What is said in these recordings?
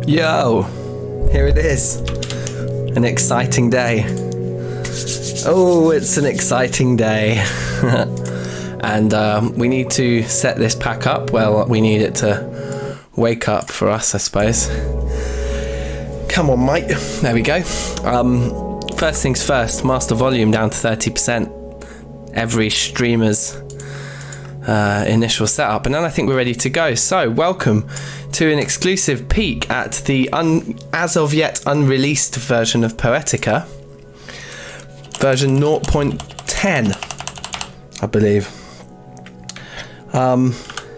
Yo, here it is. An exciting day. Oh, it's an exciting day. And we need to set this pack up. Well, we need it to wake up for us, I suppose. Come on, mate. There we go. First things first, master volume down to 30%. Every streamer's initial setup, and then I think we're ready to go. So welcome to an exclusive peek at the as of yet unreleased version of Poetica, version 0.10, I believe.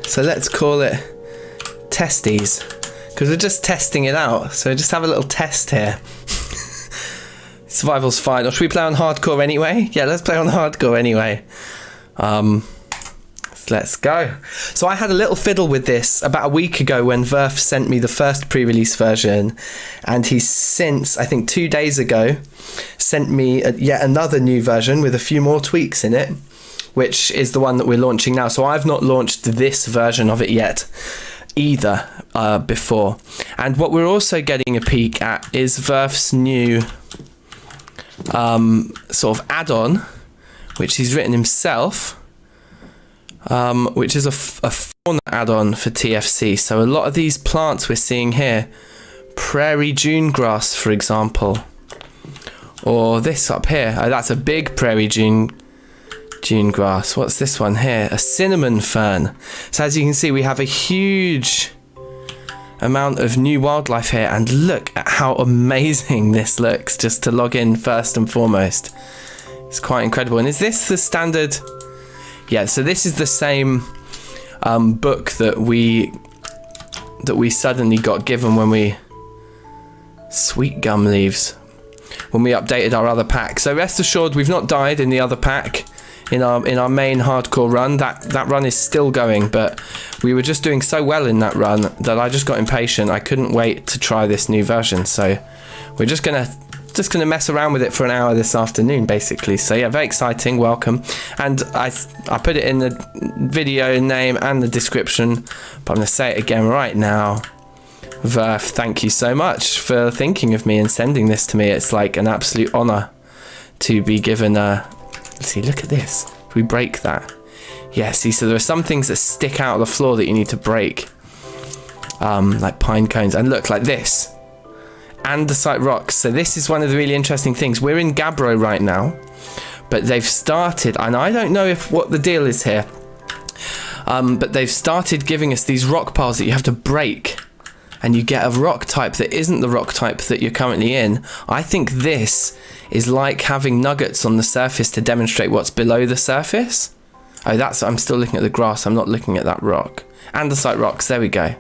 So let's call it testies, because we're just testing it out. So just have a little test here. Survival's fine. Or should we play on hardcore anyway? Yeah, let's play on hardcore anyway. Let's go. So I had a little fiddle with this about a week ago when Verph sent me the first pre-release version, and he's since, I think 2 days ago, sent me yet another new version with a few more tweaks in it, which is the one that we're launching now. So I've not launched this version of it yet either before. And what we're also getting a peek at is Verph's new sort of add-on, which he's written himself, which is a fauna add-on for TFC. So a lot of these plants we're seeing here, prairie dune grass, for example, or this up here, that's a big prairie dune grass. What's this one here? A cinnamon fern. So as you can see, we have a huge amount of new wildlife here, and look at how amazing this looks, just to log in first and foremost. It's quite incredible. And is this the standard? Yeah, so this is the same book that we suddenly got given when we sweet gum leaves when we updated our other pack. So rest assured, we've not died in the other pack in our main hardcore run. That run is still going, but we were just doing so well in that run that I just got impatient. I couldn't wait to try this new version. So we're just gonna mess around with it for an hour this afternoon, basically. So yeah, very exciting. Welcome. And I put it in the video name and the description, but I'm gonna say it again right now. Verph, thank you so much for thinking of me and sending this to me. It's like an absolute honor to be given a... Let's see, look at this. We break that. Yeah, see, so there are some things that stick out of the floor that you need to break, like pine cones, and look like this. Andesite rocks. So this is one of the really interesting things. We're in Gabbro right now, but they've started, and I don't know what the deal is here, but they've started giving us these rock piles that you have to break, and you get a rock type that isn't the rock type that you're currently in. I think this is like having nuggets on the surface to demonstrate what's below the surface. Oh, I'm still looking at the grass. I'm not looking at that rock. Andesite rocks, there we go.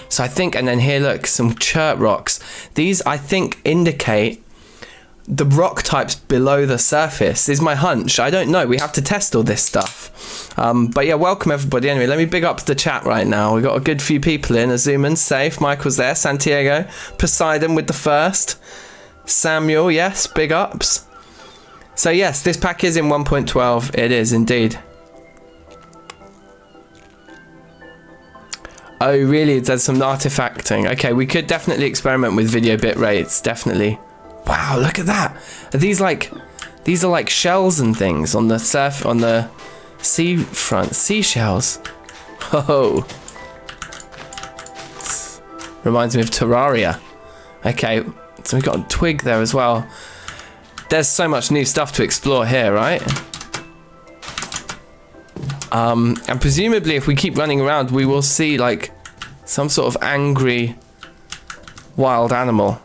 So I think, and then here, look, some chert rocks. These, I think, indicate the rock types below the surface, is my hunch. I don't know. We have to test all this stuff. But yeah, welcome everybody. Anyway, let me big up the chat right now. We've got a good few people in. Azuman, Safe, Michael's there, Santiago, Poseidon with the first, Samuel, yes, big ups. So yes, this pack is in 1.12. It is indeed. Oh, really? There's some artifacting. Okay, we could definitely experiment with video bit rates, definitely. Wow, look at that. Are these are like shells and things on the seafront, seashells. Oh. Reminds me of Terraria. Okay, so we've got a twig there as well. There's so much new stuff to explore here, right? And presumably if we keep running around, we will see like some sort of angry wild animal.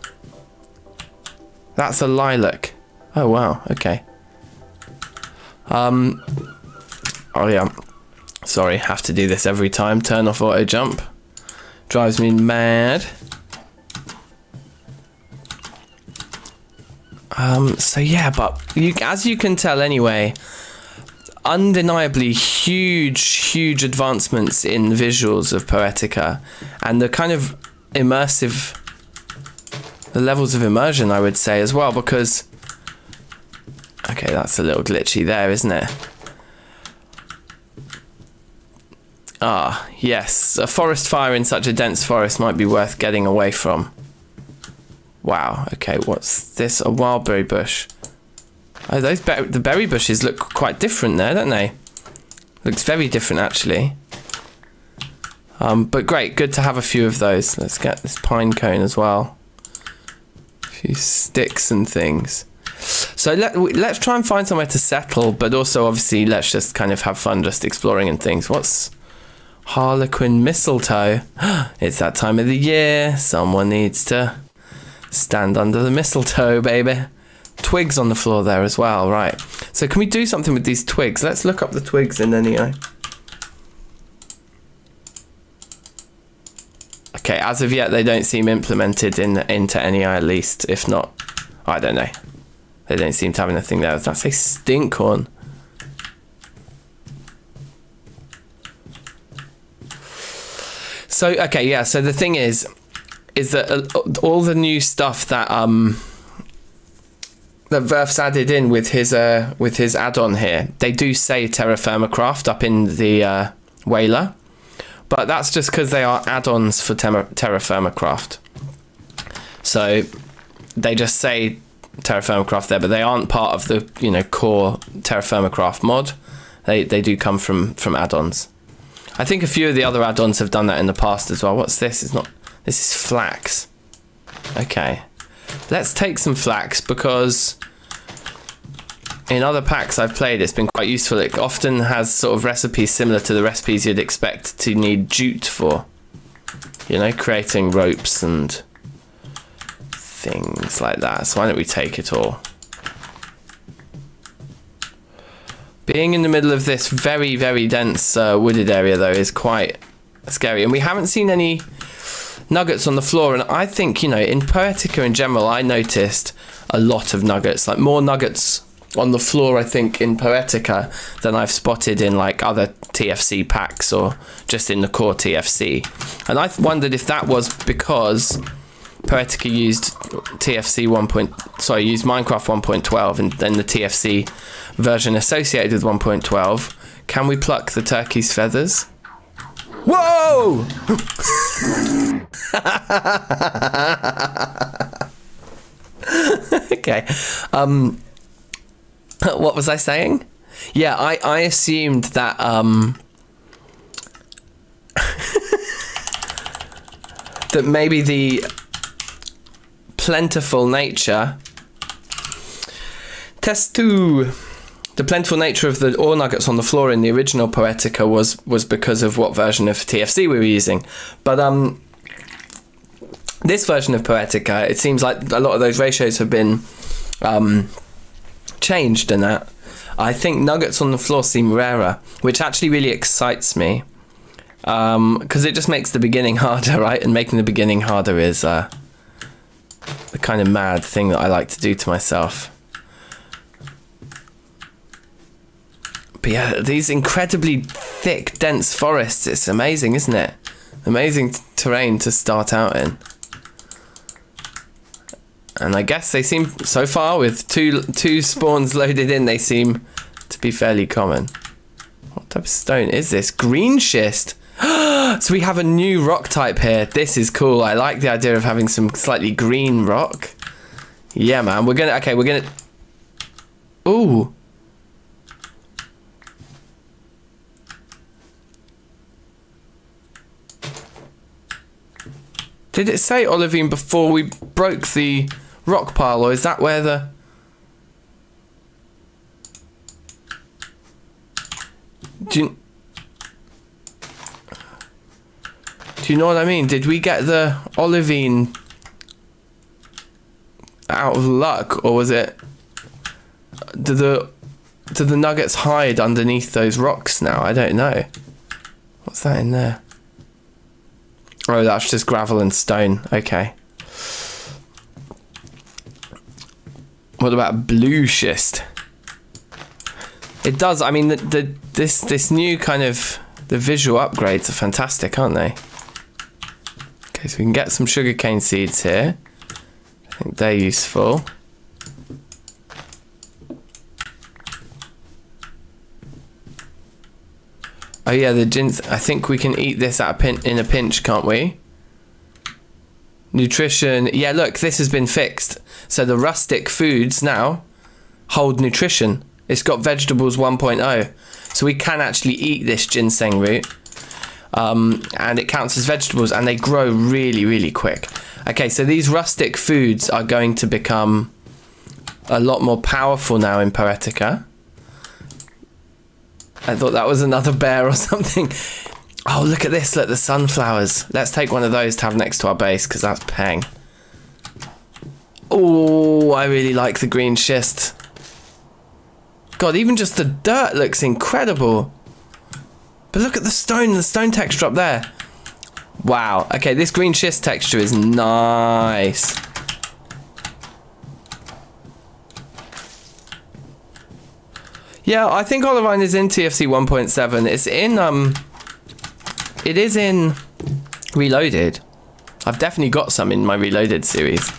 That's a lilac. Oh wow, okay. Oh yeah, sorry, have to do this every time. Turn off auto jump. Drives me mad. So yeah, but as you can tell anyway, undeniably huge advancements in visuals of Poetica, and the kind of immersive, the levels of immersion, I would say as well, because okay, that's a little glitchy there, isn't it? Ah, yes. A forest fire in such a dense forest might be worth getting away from. Wow. Okay, what's this? A wildberry bush. Oh, the berry bushes look quite different there, don't they? Looks very different, actually. But great. Good to have a few of those. Let's get this pine cone as well. A few sticks and things. So let's try and find somewhere to settle, but also, obviously, let's just kind of have fun just exploring and things. What's... Harlequin mistletoe. It's that time of the year. Someone needs to stand under the mistletoe, baby. Twigs on the floor there as well, right. So can we do something with these twigs? Let's look up the twigs in NEI. Okay, as of yet, they don't seem implemented into NEI at least. If not, I don't know. They don't seem to have anything there. That's a stinkhorn. So, okay, yeah, so the thing is that all the new stuff that that Verph's added in with his add-on here, they do say Terra Firma Craft up in the Whaler, but that's just because they are add-ons for Terra Firma Craft. So they just say Terra Firma Craft there, but they aren't part of the core Terra Firma Craft mod. They do come from add-ons. I think a few of the other add-ons have done that in the past as well. What's this? This is flax. Okay. Let's take some flax because in other packs I've played, it's been quite useful. It often has sort of recipes similar to the recipes you'd expect to need jute for. Creating ropes and things like that. So why don't we take it all? Being in the middle of this very, very dense wooded area, though, is quite scary. And we haven't seen any nuggets on the floor. And I think, in Poetica in general, I noticed a lot of nuggets. Like, more nuggets on the floor, I think, in Poetica than I've spotted in, like, other TFC packs or just in the core TFC. And I wondered if that was because Poetica used used Minecraft 1.12 and then the TFC version associated with 1.12. Can we pluck the turkey's feathers? Whoa! Okay. What was I saying? Yeah, I assumed that that maybe the plentiful nature the plentiful nature of the ore nuggets on the floor in the original Poetica was because of what version of TFC we were using. But this version of Poetica, it seems like a lot of those ratios have been changed in that. I think nuggets on the floor seem rarer, which actually really excites me. Because it just makes the beginning harder, right? And making the beginning harder is the kind of mad thing that I like to do to myself. But yeah, these incredibly thick, dense forests, it's amazing, isn't it? Amazing terrain to start out in. And I guess they seem, so far, with two spawns loaded in, they seem to be fairly common. What type of stone is this? Green schist! So we have a new rock type here. This is cool. I like the idea of having some slightly green rock. Yeah, man. We're gonna... Ooh. Did it say olivine before we broke the rock pile, or is that where the... Do you know what I mean? Did we get the olivine out of luck, or was it... Do the nuggets hide underneath those rocks now? I don't know. What's that in there? Oh, that's just gravel and stone. Okay. What about blue schist? It does. I mean, this new kind of... The visual upgrades are fantastic, aren't they? Okay, so we can get some sugarcane seeds here. I think they're useful. Oh yeah, the gins. I think we can eat this in a pinch, can't we? Nutrition. Yeah, look, this has been fixed. So the rustic foods now hold nutrition. It's got vegetables 1.0. So we can actually eat this ginseng root. And it counts as vegetables, and they grow really, really quick. Okay, so these rustic foods are going to become a lot more powerful now in Poetica. I thought that was another bear or something. Oh, look at this. Look, the sunflowers. Let's take one of those to have next to our base, because that's peng. Oh, I really like the green schist. God, even just the dirt looks incredible. But look at the stone texture up there. Wow. Okay, this green schist texture is nice. Yeah, I think Olivine is in TFC 1.7. It's in, it is in Reloaded. I've definitely got some in my Reloaded series.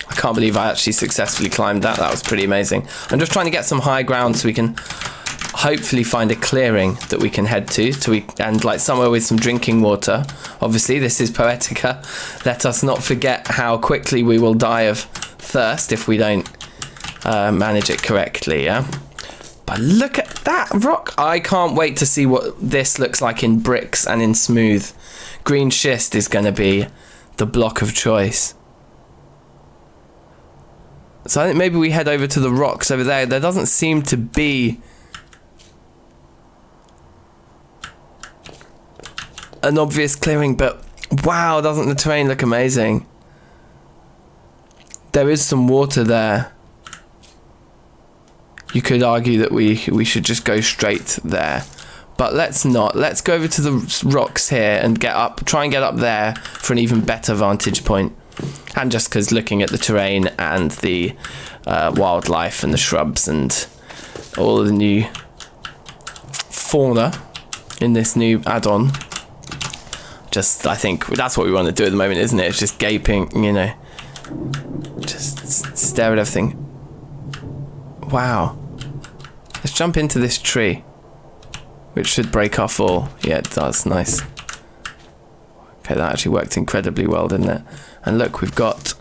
I can't believe I actually successfully climbed that. That was pretty amazing. I'm just trying to get some high ground so we can hopefully find a clearing that we can head to, and like somewhere with some drinking water. Obviously, this is Poetica. Let us not forget how quickly we will die of thirst if we don't manage it correctly, yeah? But look at that rock. I can't wait to see what this looks like in bricks and in smooth. Green schist is going to be the block of choice. So I think maybe we head over to the rocks over there. There doesn't seem to be an obvious clearing, but wow, doesn't the terrain look amazing? There is some water there. You could argue that we should just go straight there, but let's not. Let's go over to the rocks here and get up, try and get up there for an even better vantage point. And just because looking at the terrain and the wildlife and the shrubs and all of the new fauna in this new add-on, I think that's what we want to do at the moment, isn't it? It's just gaping, you know, just stare at everything. Wow. Let's jump into this tree, which should break our fall. Yeah, it does. Nice. Okay, that actually worked incredibly well, didn't it? And look, we've got...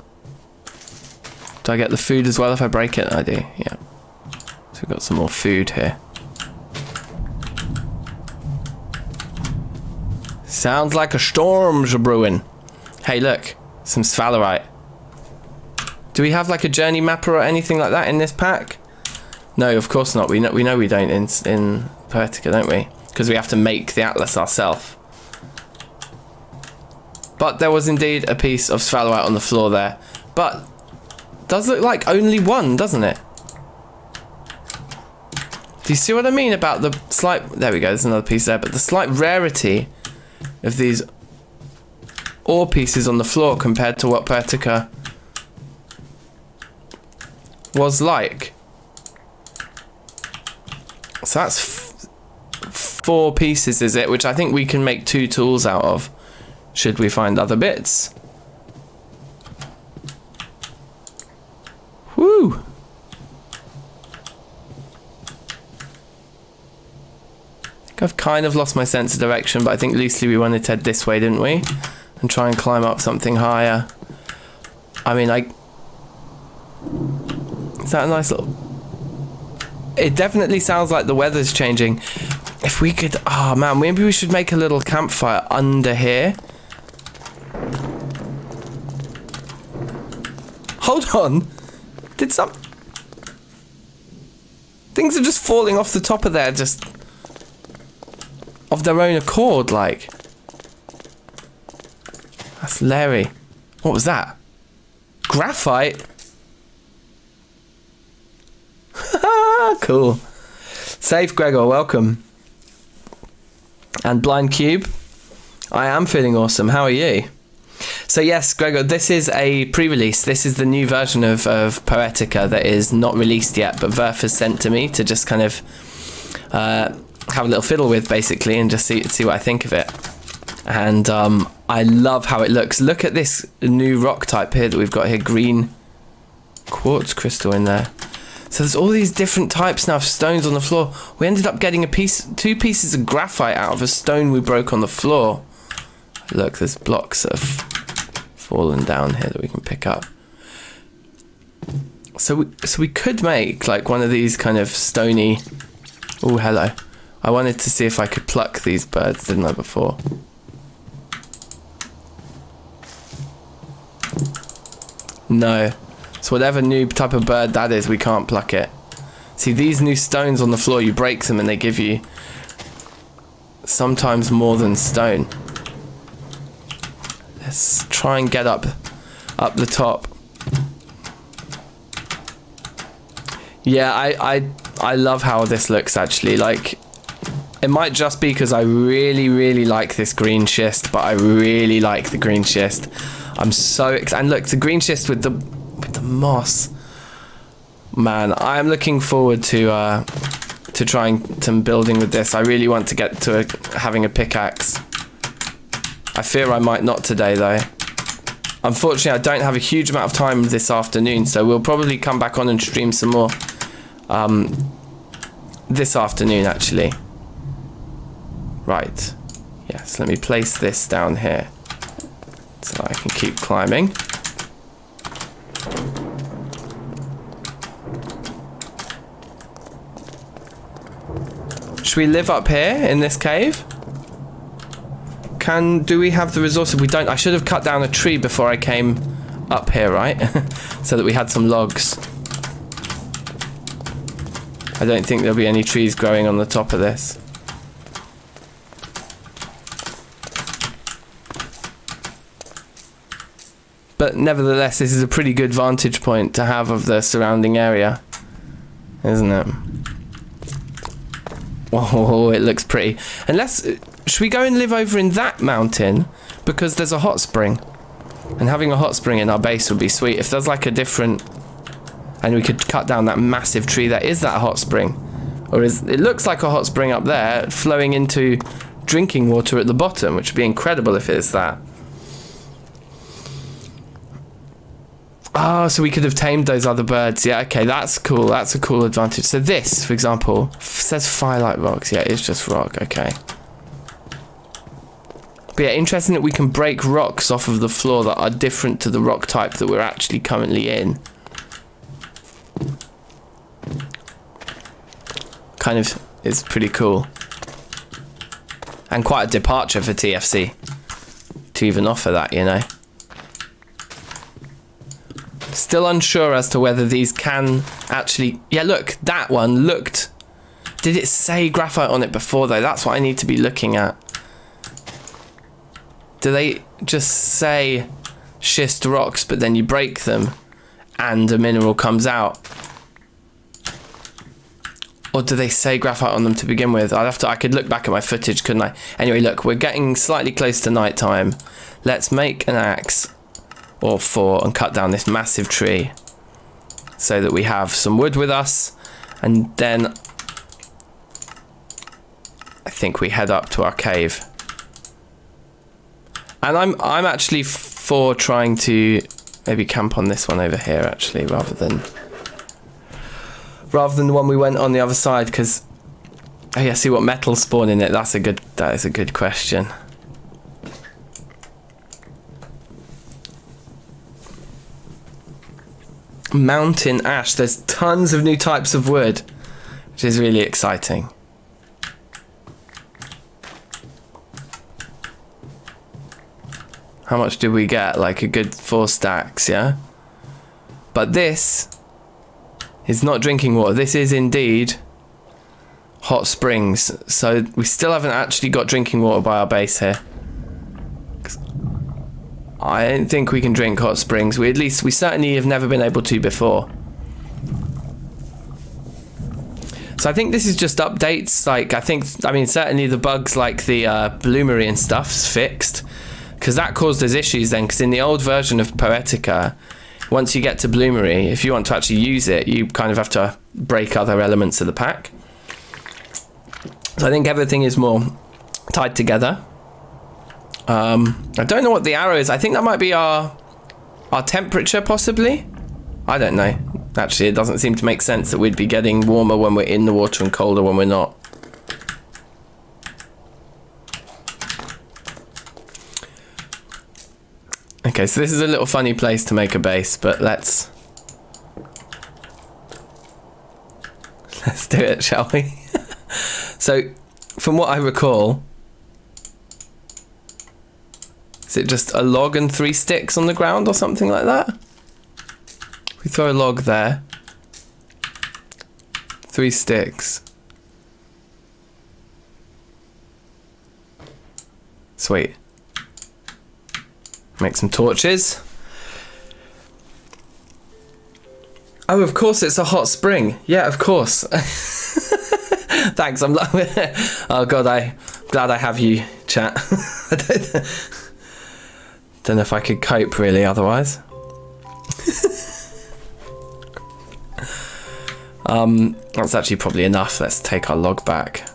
Do I get the food as well if I break it? I do, yeah. So we've got some more food here. Sounds like a storm's brewing. Hey, look. Some sphalerite. Do we have like a journey mapper or anything like that in this pack? No, of course not. We know we don't in Poetica, don't we? Because we have to make the atlas ourselves. But there was indeed a piece of sphalerite on the floor there. But does look like only one, doesn't it? Do you see what I mean about the slight... There we go, there's another piece there. But the slight rarity of these ore pieces on the floor compared to what Poetica was like. So that's 4 pieces, is it? Which I think we can make 2 tools out of. Should we find other bits? Woo! I think I've kind of lost my sense of direction, but I think loosely we wanted to head this way, didn't we? And try and climb up something higher. I mean, is that a nice little... It definitely sounds like the weather's changing. If we could... Oh, man, maybe we should make a little campfire under here. Hold on. Things are just falling off the top of there, just... of their own accord, like. That's Larry. What was that? Graphite? Cool. Safe Gregor, welcome. And Blind Cube, I am feeling awesome. How are you? So yes, Gregor, this is a pre-release. This is the new version of Poetica that is not released yet, but Verph has sent to me to just kind of have a little fiddle with, basically, and just see what I think of it. And I love how it looks. Look at this new rock type here that we've got here, green quartz crystal in there. So there's all these different types now of stones on the floor. We ended up getting two pieces of graphite out of a stone we broke on the floor. Look, there's blocks that have fallen down here that we can pick up. So we could make like one of these kind of stony... Oh, hello. I wanted to see if I could pluck these birds, didn't I, before? No. So whatever new type of bird that is, we can't pluck it. See, these new stones on the floor, you break them and they give you sometimes more than stone. Let's try and get up the top. Yeah, I love how this looks, actually. Like, it might just be because I really, really like this green schist, but I really like the green schist. I'm so excited. And look, the green schist with the moss. Man, I'm looking forward to trying some building with this. I really want to get to having a pickaxe. I fear I might not today, though. Unfortunately, I don't have a huge amount of time this afternoon, so we'll probably come back on and stream some more this afternoon, actually. Right. Yes, let me place this down here so I can keep climbing. Should we live up here in this cave? Do we have the resources? We don't. I should have cut down a tree before I came up here, right? So that we had some logs. I don't think there'll be any trees growing on the top of this. But nevertheless, this is a pretty good vantage point to have of the surrounding area, isn't it? Oh, it looks pretty. Should we go and live over in that mountain? Because there's a hot spring. And having a hot spring in our base would be sweet. If there's like a different... And we could cut down that massive tree that is that hot spring. Or it looks like a hot spring up there, flowing into drinking water at the bottom, which would be incredible if it is that. Oh, so we could have tamed those other birds. Yeah, okay, that's cool. That's a cool advantage. So this, for example, says firelight rocks. Yeah, it's just rock. Okay. But yeah, interesting that we can break rocks off of the floor that are different to the rock type that we're actually currently in. Kind of is pretty cool. And quite a departure for TFC to even offer that, you know. Still unsure as to whether these can actually... Yeah, look, that one looked... Did it say graphite on it before, though? That's what I need to be looking at. Do they just say schist rocks, but then you break them and a mineral comes out? Or do they say graphite on them to begin with? I could look back at my footage, couldn't I? Anyway, look, we're getting slightly close to night time. Let's make an axe or 4 and cut down this massive tree so that we have some wood with us, and then I think we head up to our cave. And I'm actually for trying to maybe camp on this one over here, actually, rather than the one we went on the other side, because oh yeah, see what metals spawn in it. That is a good question. Mountain ash. There's tons of new types of wood, which is really exciting. How much did we get? Like a good 4 stacks, yeah? But this is not drinking water. This is indeed hot springs. So we still haven't actually got drinking water by our base here. I don't think we can drink hot springs. We certainly have never been able to before. So I think this is just updates. Like, I mean, certainly the bugs like the bloomery and stuff's fixed, because that caused us issues then, because in the old version of Poetica, once you get to bloomery, if you want to actually use it, you kind of have to break other elements of the pack. So I think everything is more tied together. I don't know what the arrow is. I think that might be our temperature, possibly. I don't know. Actually, it doesn't seem to make sense that we'd be getting warmer when we're in the water and colder when we're not. Okay, so this is a little funny place to make a base, but let's do it, shall we? So, from what I recall, is it just a log and 3 sticks on the ground or something like that? We throw a log there. 3 sticks. Sweet. Make some torches. Oh, of course it's a hot spring. Yeah, of course. Thanks. Oh God, I'm glad I have you, chat. I don't know if I could cope really otherwise. That's actually probably enough. Let's take our log back.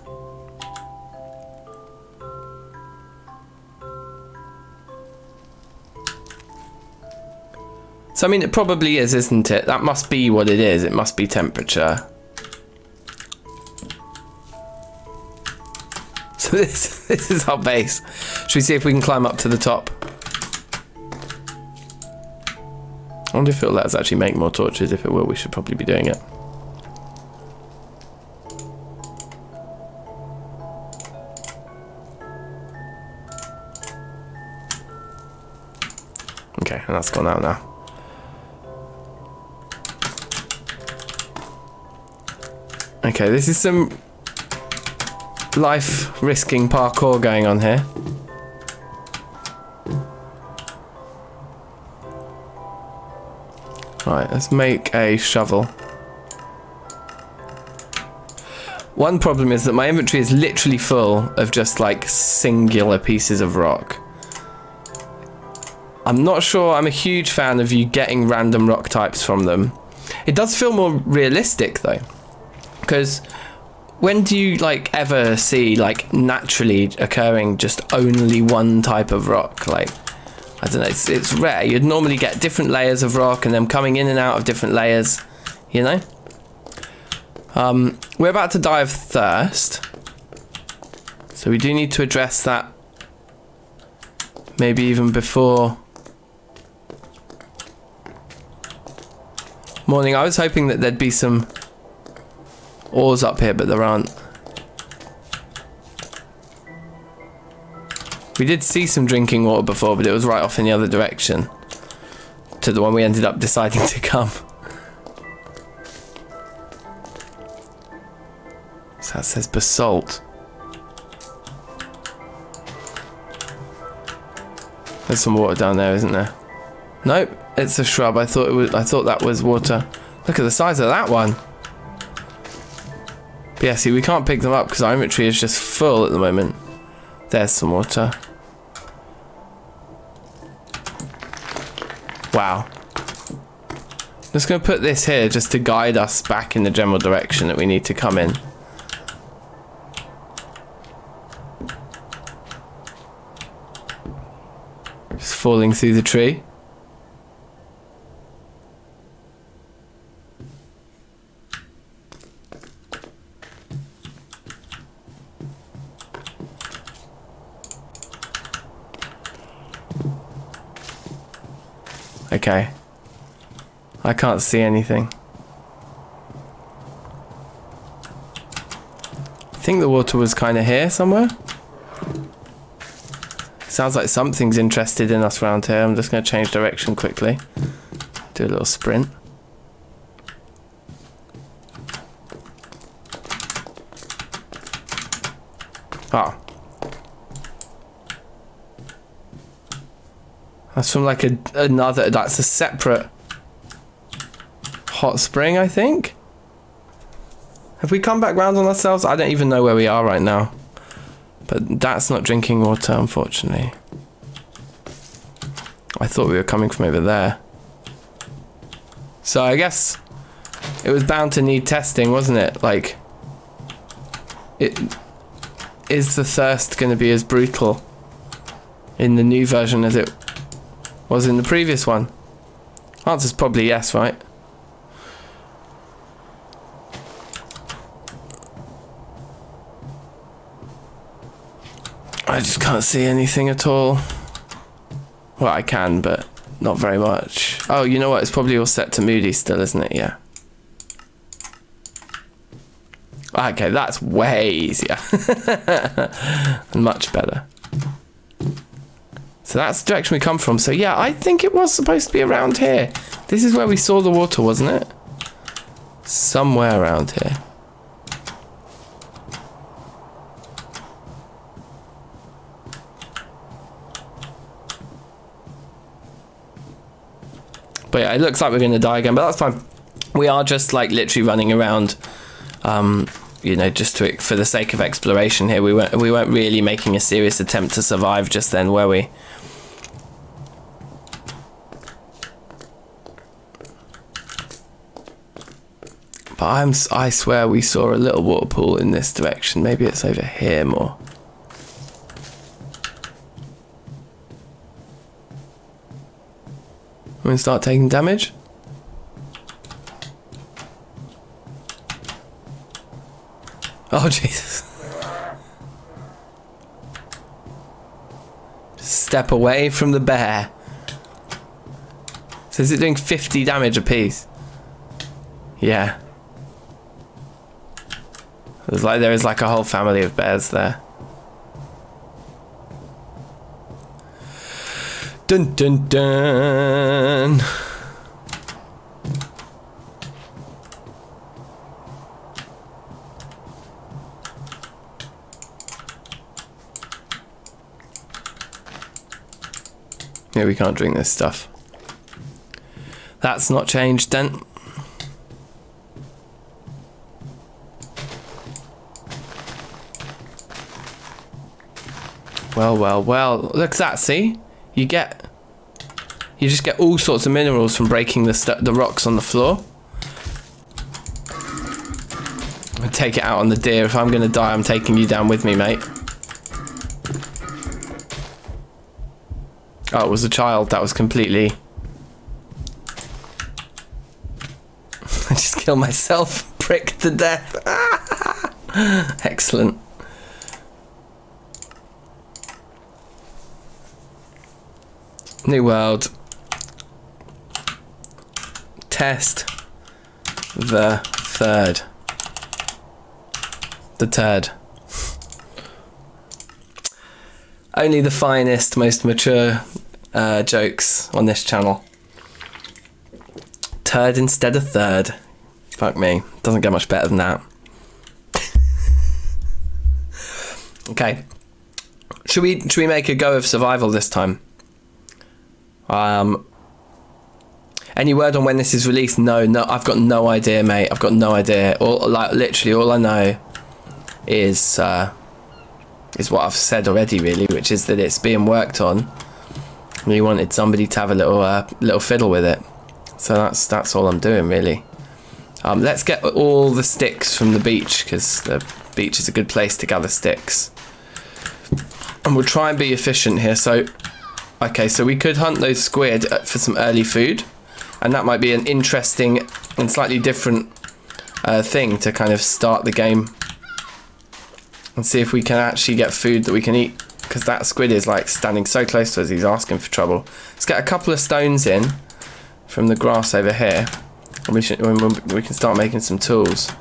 So, I mean, it probably is, isn't it? That must be what it is. It must be temperature. So this is our base. Should we see if we can climb up to the top? I wonder if it'll let us actually make more torches. If it will, we should probably be doing it. Okay, and that's gone out now. Okay, this is some life-risking parkour going on here. Right, let's make a shovel. One problem is that my inventory is literally full of just like singular pieces of rock. I'm not sure I'm a huge fan of you getting random rock types from them. It does feel more realistic though. Because when do you like ever see like naturally occurring just only one type of rock? Like, I don't know, it's rare. You'd normally get different layers of rock and them coming in and out of different layers, you know? We're about to die of thirst, so we do need to address that maybe even before morning. I was hoping that there'd be some ores up here, but there aren't. We did see some drinking water before, but it was right off in the other direction to the one we ended up deciding to come. So that says basalt. There's some water down there, isn't there? Nope, it's a shrub. I thought that was water. Look at the size of that one. But yeah, see, we can't pick them up because our inventory is just full at the moment. There's some water. Wow. Just going to put this here just to guide us back in the general direction that we need to come in. Just falling through the tree. Okay. I can't see anything. I think the water was kind of here somewhere. Sounds like something's interested in us around here. I'm just going to change direction quickly. Do a little sprint. Oh. That's from like another, that's a separate hot spring, I think. Have we come back round on ourselves? I don't even know where we are right now. But that's not drinking water, unfortunately. I thought we were coming from over there. So I guess it was bound to need testing, wasn't it? Like, is the thirst going to be as brutal in the new version as it was in the previous one? Answer's probably yes, right? I just can't see anything at all. Well, I can, but not very much. Oh, you know what? It's probably all set to moody still, isn't it? Yeah. Okay, that's way easier. Much better. So that's the direction we come from. So yeah, I think it was supposed to be around here. This is where we saw the water, wasn't it? Somewhere around here. But yeah, it looks like we're going to die again, but that's fine. We are just like literally running around, you know, just for the sake of exploration here. We weren't really making a serious attempt to survive just then, were we? But I swear we saw a little water pool in this direction. Maybe it's over here more. I'm going to start taking damage. Oh, Jesus. Step away from the bear. So is it doing 50 damage apiece? Yeah. There is like a whole family of bears there. Dun dun dun. Yeah, we can't drink this stuff. That's not changed then. Well, look at that, see? You just get all sorts of minerals from breaking the rocks on the floor. I'll take it out on the deer. If I'm gonna die, I'm taking you down with me, mate. Oh, it was a child. That was completely... I just killed myself. Pricked to death. Excellent. New world. Test the third. The turd. Only the finest, most mature jokes on this channel. Turd instead of third. Fuck me. Doesn't get much better than that. Okay. Should we make a go of survival this time? Any word on when this is released? No, I've got no idea, mate. I've got no idea. Literally all I know is what I've said already, really, which is that it's being worked on. We wanted somebody to have a little fiddle with it, so that's all I'm doing, really. Let's get all the sticks from the beach, because the beach is a good place to gather sticks, and we'll try and be efficient here. So, okay, so we could hunt those squid for some early food, and that might be an interesting and slightly different thing to kind of start the game and see if we can actually get food that we can eat, because that squid is like standing so close to us, he's asking for trouble. Let's get a couple of stones in from the grass over here, and we can start making some tools.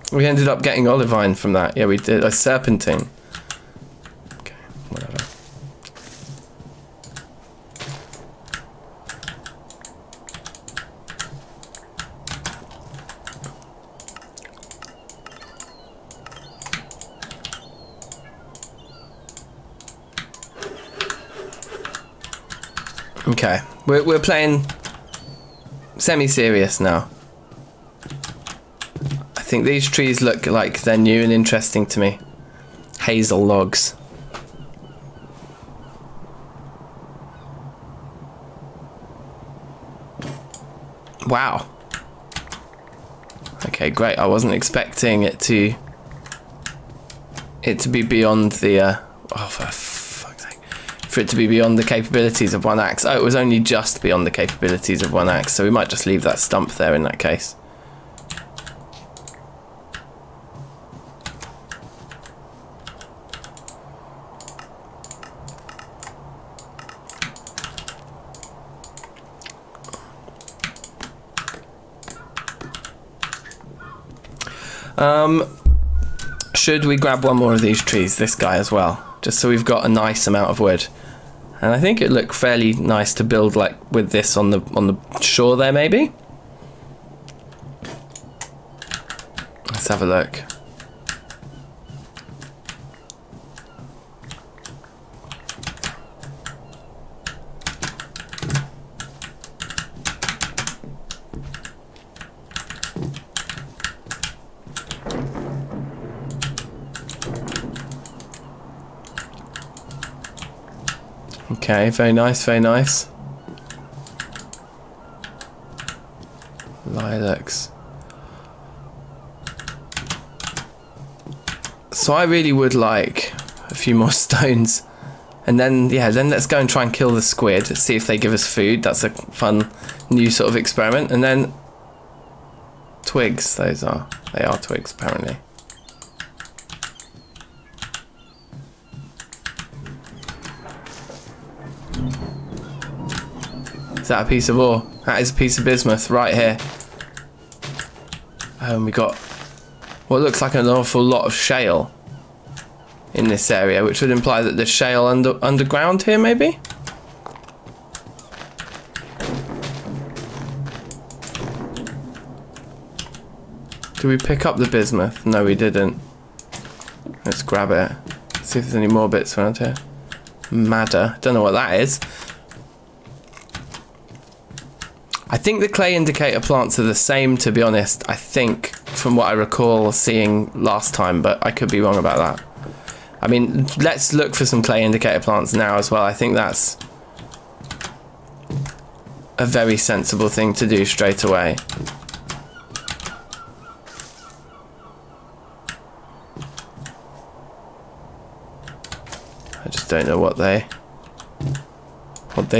We ended up getting olivine from that. Yeah, we did. A serpentine. Okay, whatever. Okay, we're playing semi-serious now. I think these trees look like they're new and interesting to me. Hazel logs. Wow. Okay, great. I wasn't expecting it to be beyond the oh, for fuck's sake. for it to be beyond the capabilities of one axe. Oh, it was only just beyond the capabilities of one axe, so we might just leave that stump there in that case. Should we grab one more of these trees, this guy as well, just so we've got a nice amount of wood? And I think it'd look fairly nice to build like with this on the shore there, maybe. Let's have a look. Okay, very nice, very nice. Lilacs. So I really would like a few more stones. And then, yeah, then let's go and try and kill the squid, see if they give us food. That's a fun new sort of experiment. And then twigs, those are. They are twigs, apparently. Is that a piece of ore? That is a piece of bismuth right here. And we got what looks like an awful lot of shale in this area, which would imply that there's shale underground here, maybe? Did we pick up the bismuth? No, we didn't. Let's grab it. See if there's any more bits around here. Madder. Don't know what that is. I think the clay indicator plants are the same, to be honest, I think, from what I recall seeing last time, but I could be wrong about that. I mean, let's look for some clay indicator plants now as well. I think that's a very sensible thing to do straight away. I just don't know what they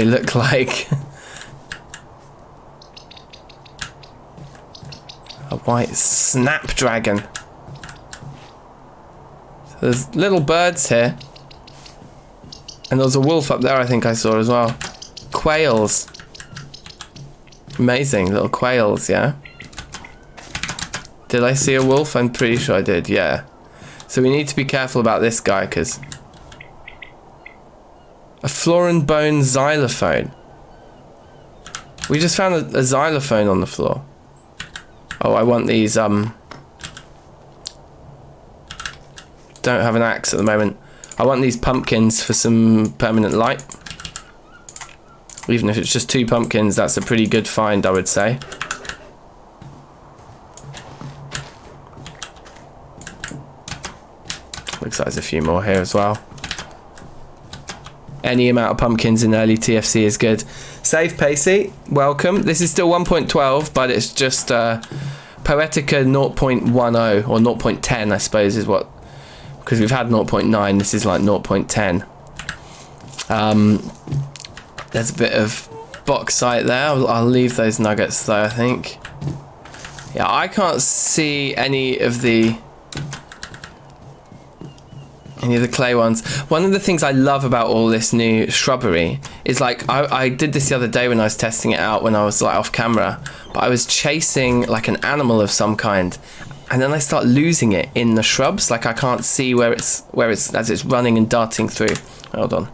look like. A white snapdragon. So there's little birds here. And there's a wolf up there I think I saw as well. Quails. Amazing, little quails, yeah? Did I see a wolf? I'm pretty sure I did, yeah. So we need to be careful about this guy, because... A florin bone xylophone. We just found a xylophone on the floor. Oh, I want these, don't have an axe at the moment. I want these pumpkins for some permanent light. Even if it's just 2 pumpkins, that's a pretty good find, I would say. Looks like there's a few more here as well. Any amount of pumpkins in early TFC is good. Save Pacey, welcome. This is still 1.12, but it's just Poetica 0.10 or 0.10, I suppose, is what, because we've had 0.9. This is like 0.10. There's a bit of bauxite there. I'll leave those nuggets though, I think. Yeah, I can't see any of the clay ones. One of the things I love about all this new shrubbery is, like, I did this the other day when I was testing it out when I was like off camera, but I was chasing like an animal of some kind, and then I start losing it in the shrubs. Like I can't see where it's as it's running and darting through. Hold on.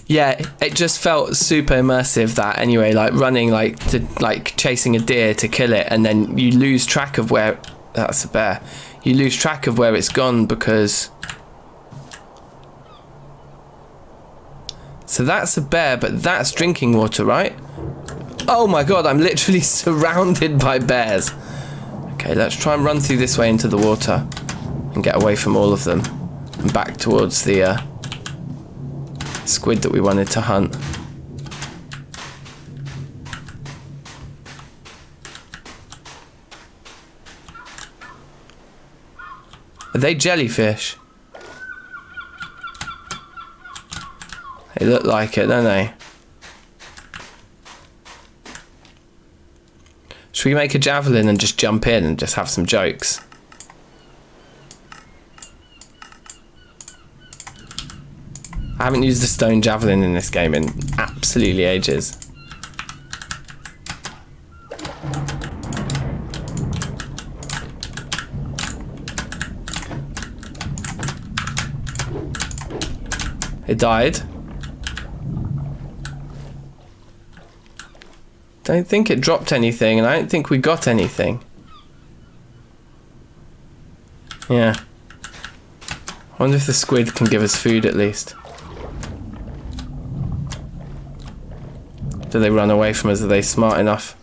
Yeah, it just felt super immersive, that anyway, like running, like chasing a deer to kill it, and then you lose track of where... That's a bear. You lose track of where it's gone because... So that's a bear, but that's drinking water, right? Oh my god, I'm literally surrounded by bears. Okay, let's try and run through this way into the water and get away from all of them and back towards the... squid that we wanted to hunt. Are they jellyfish? They look like it, don't they? Should we make a javelin and just jump in and just have some jokes? I haven't used a stone javelin in this game in absolutely ages. It died. Don't think it dropped anything, and I don't think we got anything. Yeah. I wonder if the squid can give us food at least. Do they run away from us? Are they smart enough?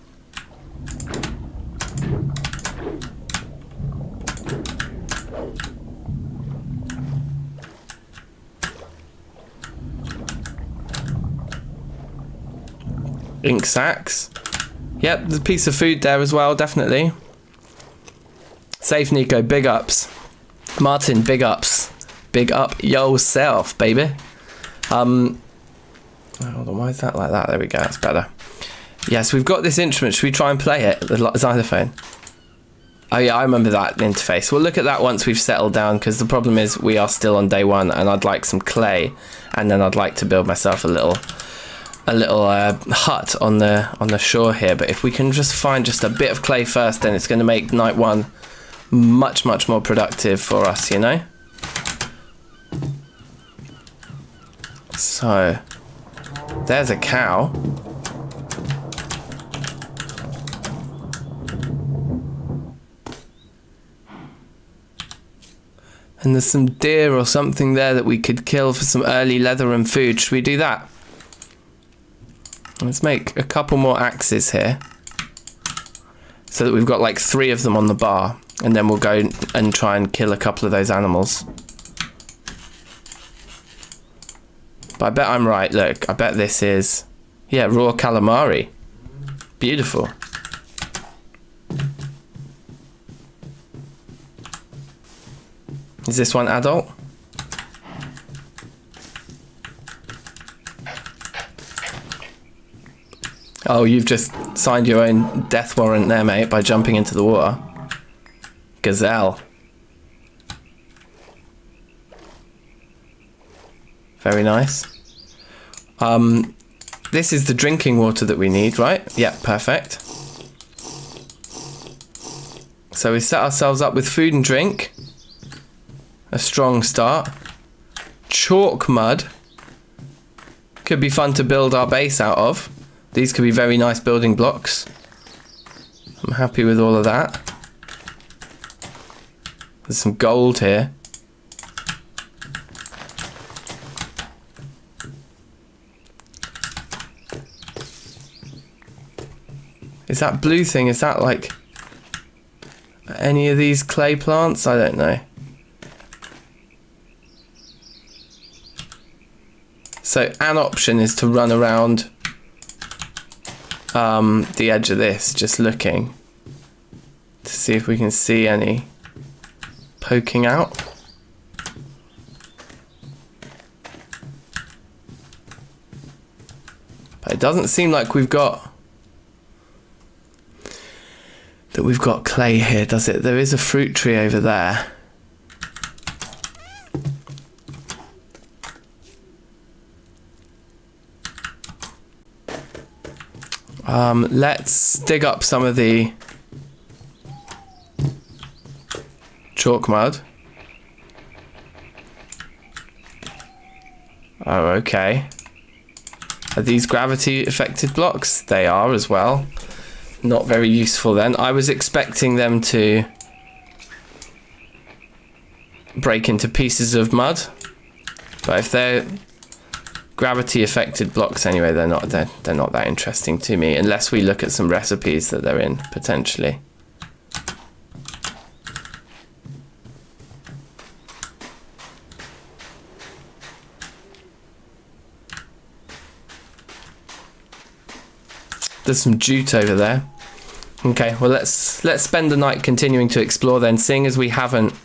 Ink sacks. Yep, there's a piece of food there as well, definitely. Safe, Nico, big ups. Martin, big ups. Big up yourself, baby. Hold on, why is that like that? There we go, that's better. Yes, we've got this instrument. Should we try and play it? The xylophone. Oh yeah, I remember that interface. We'll look at that once we've settled down, because the problem is we are still on day one, and I'd like some clay, and then I'd like to build myself a little hut on the shore here. But if we can just find just a bit of clay first, then it's going to make night one much more productive for us, you know. So there's a cow. And there's some deer or something there that we could kill for some early leather and food. Should we do that? Let's make a couple more axes here, so that we've got like 3 of them on the bar, and then we'll go and try and kill a couple of those animals. But I bet I'm right. Look, I bet this is, yeah, raw calamari. Beautiful. Is this one adult? Oh, you've just signed your own death warrant there, mate, by jumping into the water. Gazelle. Very nice. This is the drinking water that we need, right? Yeah, perfect. So we set ourselves up with food and drink. A strong start. Chalk mud. Could be fun to build our base out of. These could be very nice building blocks. I'm happy with all of that. There's some gold here. Is that blue thing, is that like any of these clay plants? I don't know. So an option is to run around the edge of this, just looking to see if we can see any poking out. But it doesn't seem like we've got clay here, does it? There is a fruit tree over there. Let's dig up some of the chalk mud. Oh, okay. Are these gravity affected blocks? They are as well. Not very useful then. I was expecting them to break into pieces of mud, but if they're gravity affected blocks anyway, they're not that interesting to me, unless we look at some recipes that they're in potentially. There's some jute over there. Okay, well let's spend the night continuing to explore then, seeing as we haven't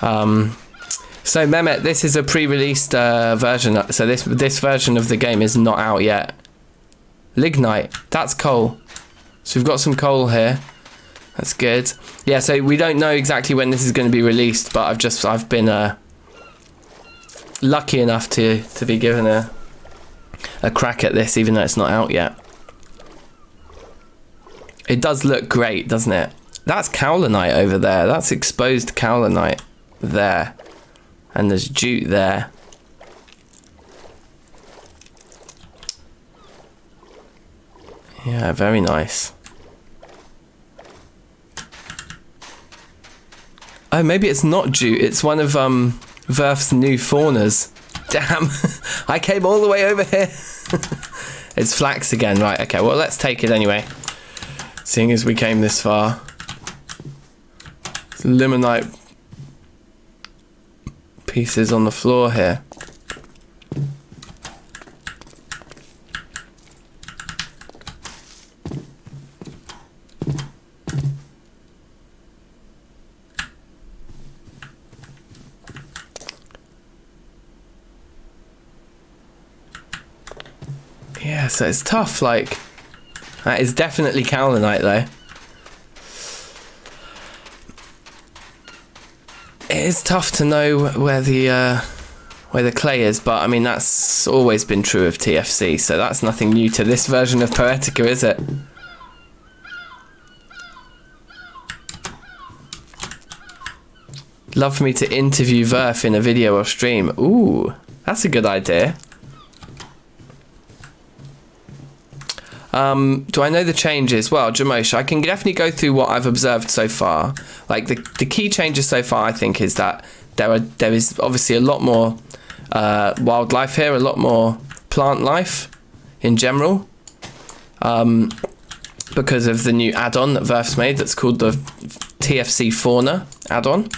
So Mehmet, this is a pre-released version. So this version of the game is not out yet. Lignite, that's coal. So we've got some coal here. That's good. Yeah, so we don't know exactly when this is going to be released, but I've been lucky enough to be given a crack at this, even though it's not out yet. It does look great, doesn't it? That's cowlinite over there. That's exposed cowlinite there. And there's jute there. Yeah, very nice. Oh, maybe it's not jute. It's one of Verph's new faunas. Damn, I came all the way over here. It's flax again, right? Okay, well, let's take it anyway. Seeing as we came this far. It's limonite pieces on the floor here. Yeah, so it's tough, like, that is definitely cowlinite though. It is tough to know where the clay is, but I mean that's always been true of TFC, so that's nothing new to this version of Poetica, is it? Love for me to interview Verph in a video or stream. Ooh, that's a good idea. Do I know the changes? Well, Jamosh, I can definitely go through what I've observed so far. Like the key changes so far, I think, is that there is obviously a lot more wildlife here, a lot more plant life in general, because of the new add-on that Verph's made that's called the TFC Fauna add-on.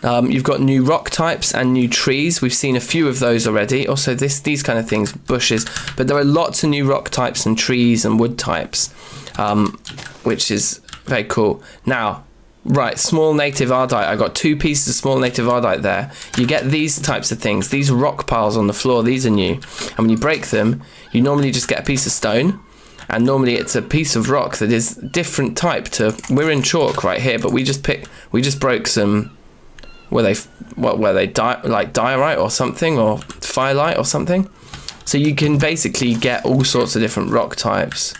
You've got new rock types and new trees. We've seen a few of those already. Also, these kind of things, bushes. But there are lots of new rock types and trees and wood types, which is very cool. Now, right, small native ardite. I got 2 pieces of small native ardite there. You get these types of things. These rock piles on the floor, these are new. And when you break them, you normally just get a piece of stone. And normally it's a piece of rock that is different type to... We're in chalk right here, but we just broke some... Were they like diorite or something, or firelight or something? So you can basically get all sorts of different rock types,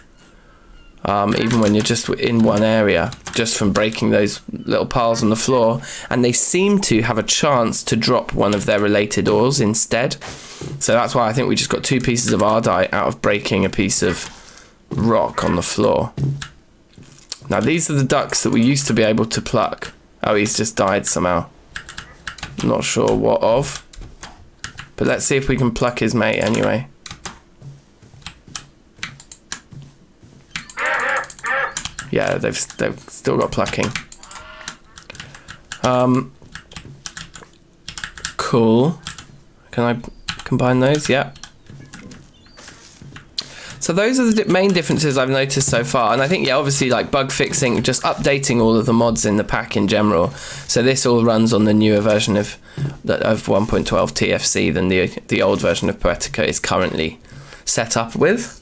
even when you're just in one area, just from breaking those little piles on the floor. And they seem to have a chance to drop one of their related ores instead. So that's why I think we just got 2 pieces of ardite out of breaking a piece of rock on the floor. Now these are the ducks that we used to be able to pluck. Oh, he's just died somehow. Not sure what of, but let's see if we can pluck his mate anyway. Yeah, they've still got plucking. Cool. Can I combine those? Yeah. So those are the main differences I've noticed so far. And I think, yeah, obviously, like bug fixing, just updating all of the mods in the pack in general. So this all runs on the newer version of 1.12 TFC than the old version of Poetica is currently set up with.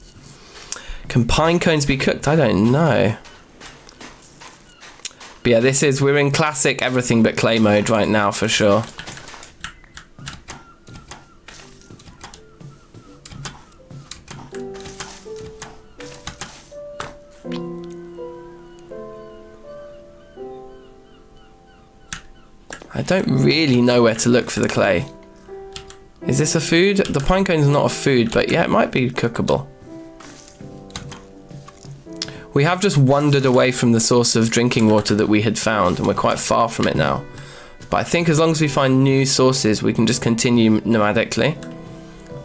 Can pine cones be cooked? I don't know. But yeah, we're in classic everything but clay mode right now for sure. I don't really know where to look for the clay. Is this a food? The pinecone is not a food, but yeah, it might be cookable. We have just wandered away from the source of drinking water that we had found, and we're quite far from it now. But I think as long as we find new sources, we can just continue nomadically.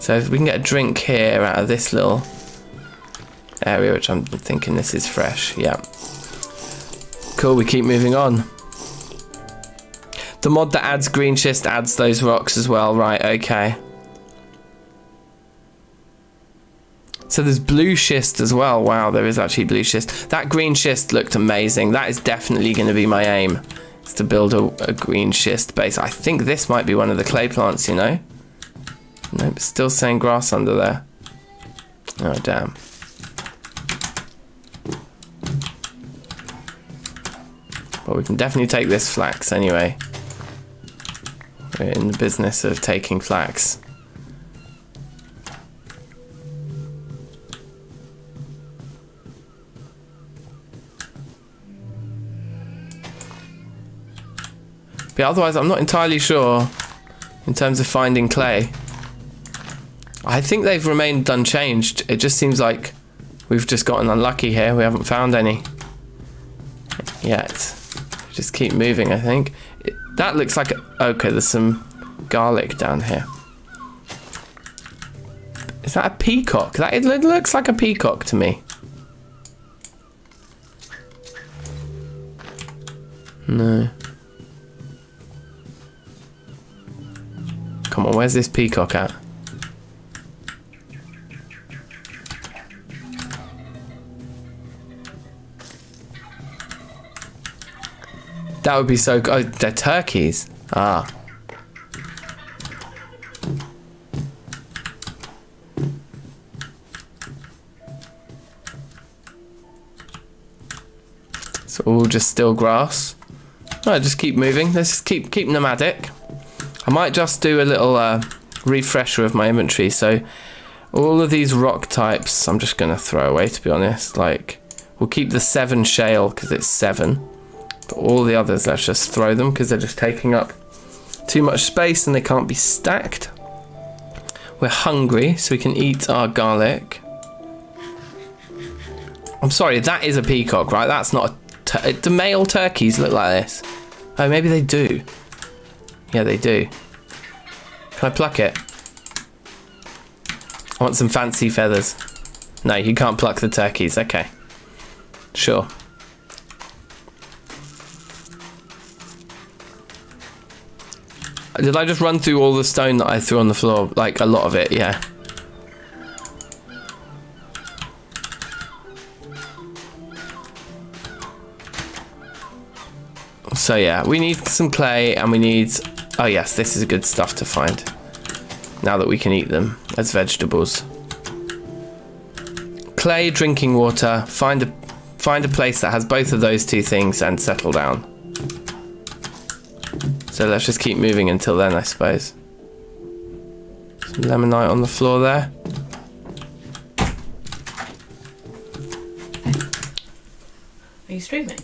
So if we can get a drink here out of this little area, which I'm thinking this is fresh, yeah. Cool, we keep moving on. The mod that adds green schist adds those rocks as well, right, okay. So there's blue schist as well. Wow, there is actually blue schist. That green schist looked amazing. That is definitely going to be my aim, It's to build a green schist base. I think this might be one of the clay plants, you know? Nope, it's still saying grass under there. Oh, damn. But we can definitely take this flax anyway. We're in the business of taking flax. But otherwise, I'm not entirely sure in terms of finding clay. I think they've remained unchanged. It just seems like we've just gotten unlucky here. We haven't found any yet. Just keep moving, I think. That looks like... Okay, there's some garlic down here. Is that a peacock? It looks like a peacock to me. No. Come on, where's this peacock at? That would be so good. Oh, they're turkeys. Ah. It's all just still grass. Right, just keep moving. Let's just keep nomadic. I might just do a little refresher of my inventory. So all of these rock types I'm just going to throw away, to be honest. Like, we'll keep the 7 shale because it's 7. But all the others, let's just throw them because they're just taking up too much space and they can't be stacked. We're hungry, so we can eat our garlic. I'm sorry, that is a peacock, right? That's not a... Do male turkeys look like this? Oh, maybe they do. Yeah, they do. Can I pluck it? I want some fancy feathers. No, you can't pluck the turkeys. Okay. Sure. Did I just run through all the stone that I threw on the floor? Like, a lot of it, yeah. So yeah, we need some clay and we need... Oh yes, this is good stuff to find. Now that we can eat them as vegetables. Clay, drinking water, find a place that has both of those two things and settle down. So let's just keep moving until then, I suppose. Some lemonite on the floor there. Are you streaming?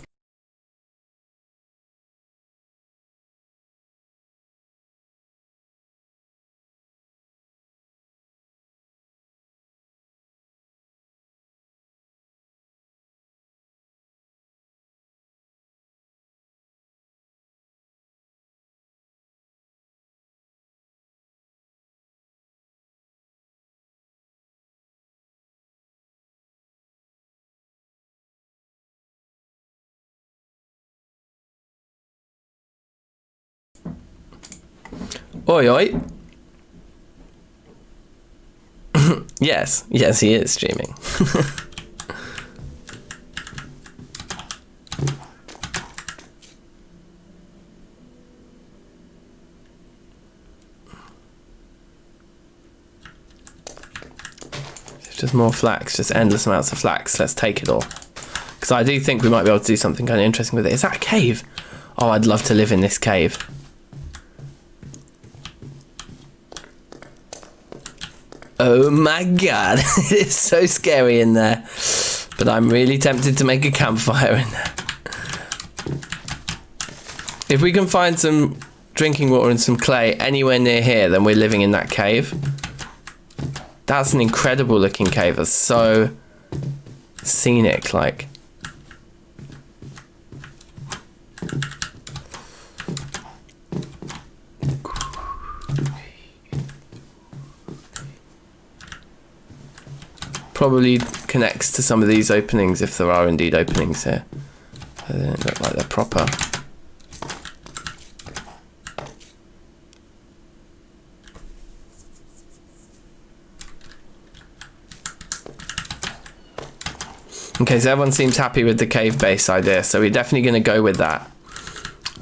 Oi, oi. Yes, he is streaming. Just more flax, just endless amounts of flax. Let's take it all. Because I do think we might be able to do something kind of interesting with it. Is that a cave? Oh, I'd love to live in this cave. Oh my god, it is so scary in there. But I'm really tempted to make a campfire in there. If we can find some drinking water and some clay anywhere near here, then we're living in that cave. That's an incredible looking cave. It's so scenic, like. Probably connects to some of these openings if there are indeed openings here. They don't look like they're proper. Okay, so everyone seems happy with the cave base idea, so we're definitely going to go with that.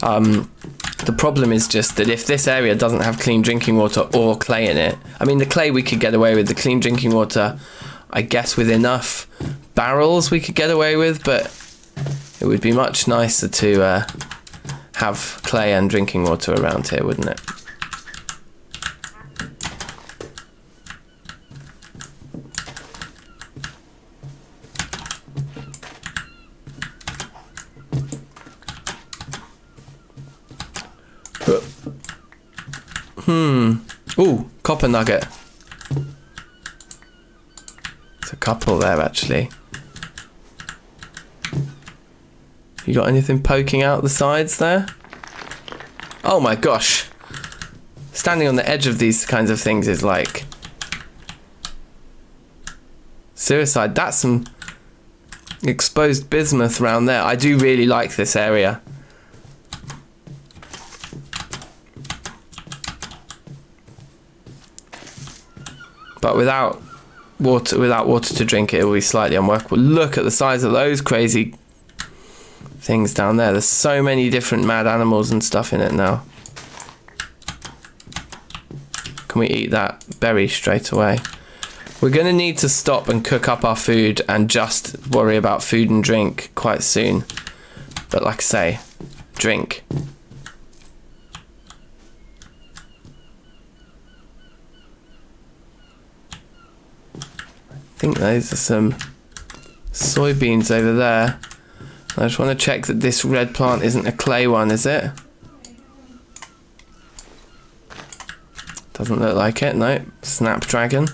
The problem is just that if this area doesn't have clean drinking water or clay in it, I mean, the clay we could get away with, the clean drinking water, I guess with enough barrels we could get away with, but it would be much nicer to have clay and drinking water around here, wouldn't it? Ooh, copper nugget. There's a couple there, actually. You got anything poking out the sides there? Oh my gosh. Standing on the edge of these kinds of things is like suicide. That's some exposed bismuth around there. I do really like this area. But without water to drink, it will be slightly unworkable. Look at the size of those crazy things down there. There's so many different mad animals and stuff in it now. Can we eat that berry straight away? We're going to need to stop and cook up our food and just worry about food and drink quite soon. But like I say, drink. I think those are some soybeans over there. I just want to check that this red plant isn't a clay one, is it? Doesn't look like it, no. Snapdragon.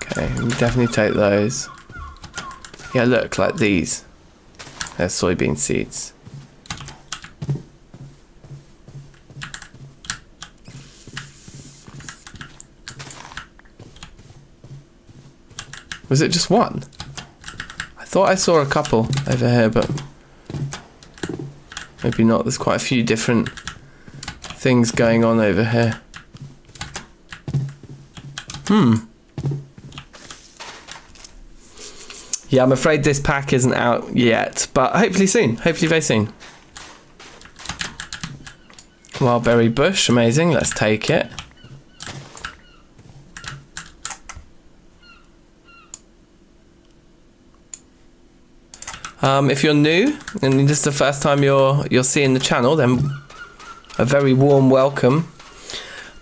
Okay, we definitely take those. Yeah, look, like these. They're soybean seeds. Was it just one? I thought I saw a couple over here, but maybe not. There's quite a few different things going on over here. Yeah, I'm afraid this pack isn't out yet, but hopefully soon. Hopefully very soon. Wildberry bush, amazing. Let's take it. If you're new and this is the first time you're seeing the channel, then a very warm welcome.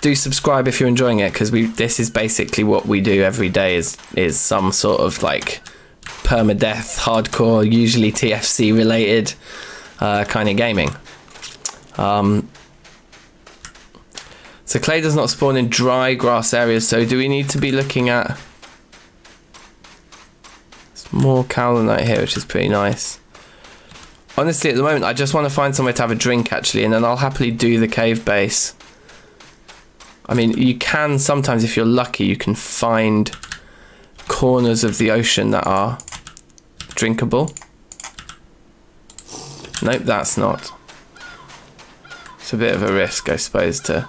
Do subscribe if you're enjoying it, because this is basically what we do every day. Is some sort of like permadeath, hardcore, usually TFC related kind of gaming. So clay does not spawn in dry grass areas, so do we need to be looking at more kaolinite here, which is pretty nice. Honestly, at the moment, I just want to find somewhere to have a drink, actually, and then I'll happily do the cave base. I mean, you can sometimes, if you're lucky, you can find corners of the ocean that are drinkable. Nope, that's not. It's a bit of a risk, I suppose, to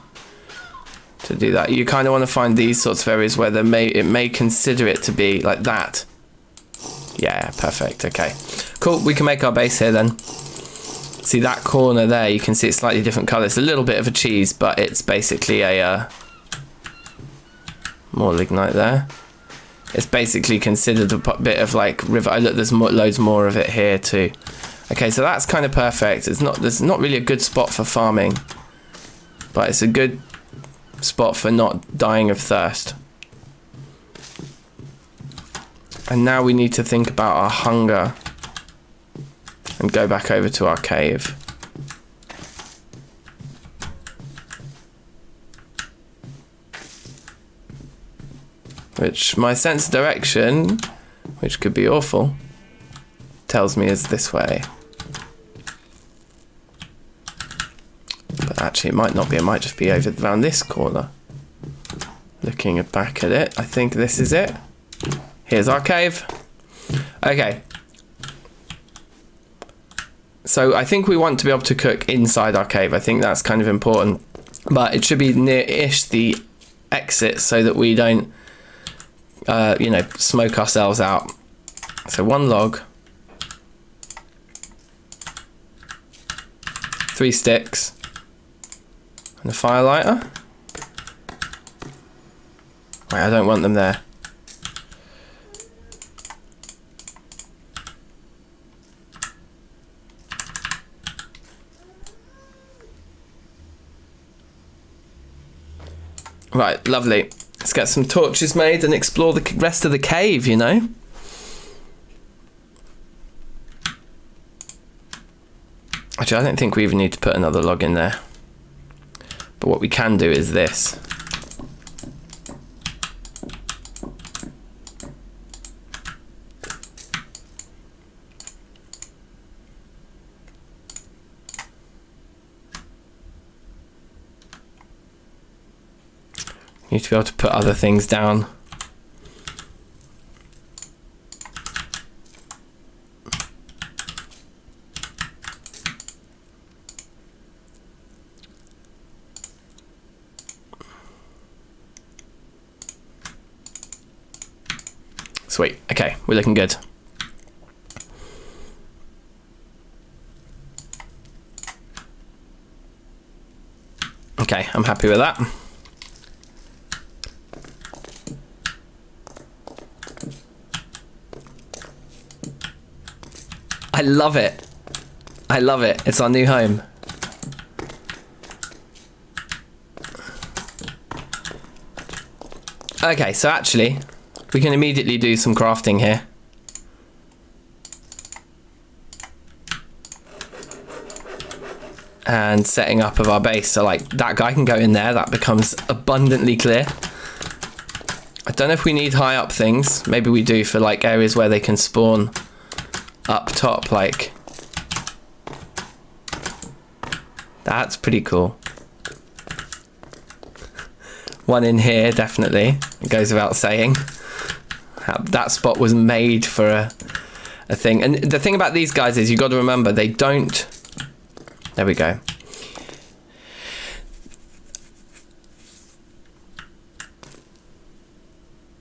do that. You kind of want to find these sorts of areas where it may consider it to be like that. Yeah, perfect. Okay, cool. We can make our base here then. See that corner there? You can see it's slightly different colour. It's a little bit of a cheese, but it's basically a more lignite there. It's basically considered a bit of like river. Oh, look, there's loads more of it here too. Okay, so that's kind of perfect. There's not really a good spot for farming, but it's a good spot for not dying of thirst. And now we need to think about our hunger and go back over to our cave. Which my sense of direction, which could be awful, tells me is this way. But actually it might not be, it might just be over around this corner. Looking back at it, I think this is it. Here's our cave. Okay. So I think we want to be able to cook inside our cave. I think that's kind of important. but it should be near-ish the exit so that we don't, you know, smoke ourselves out. So 1 log, 3 sticks, and a fire lighter. Wait, I don't want them there. Right, lovely. Let's get some torches made and explore the rest of the cave, you know? Actually, I don't think we even need to put another log in there. But what we can do is this. Need to be able to put other things down. Sweet. Okay, we're looking good. Okay, I'm happy with that. I love it. I love it. It's our new home. Okay, so actually, we can immediately do some crafting here. And setting up of our base. So like that guy can go in there. That becomes abundantly clear. I don't know if we need high up things. Maybe we do for like areas where they can spawn up top, like. That's pretty cool. One in here, definitely. It goes without saying. That spot was made for a thing. And the thing about these guys is you've got to remember they don't... There we go.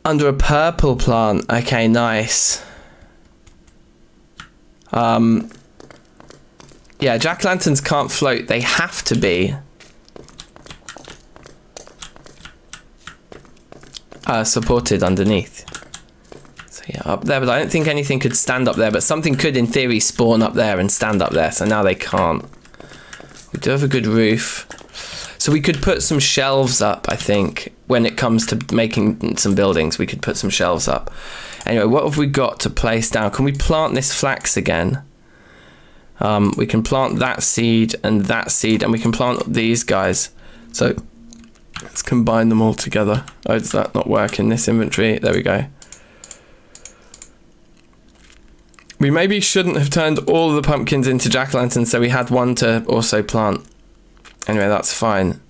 Under a purple plant. Okay, nice. Yeah, jack-o'-lanterns can't float. They have to be supported underneath. So yeah, up there, but I don't think anything could stand up there, but something could in theory spawn up there and stand up there, so now they can't. We do have a good roof. So we could put some shelves up, I think, when it comes to making some buildings, we could put some shelves up. Anyway, what have we got to place down? Can we plant this flax again? We can plant that seed, and we can plant these guys. So let's combine them all together. Oh, does that not work in this inventory? There we go. We maybe shouldn't have turned all of the pumpkins into jack-o'-lanterns, so we had one to also plant. Anyway, that's fine.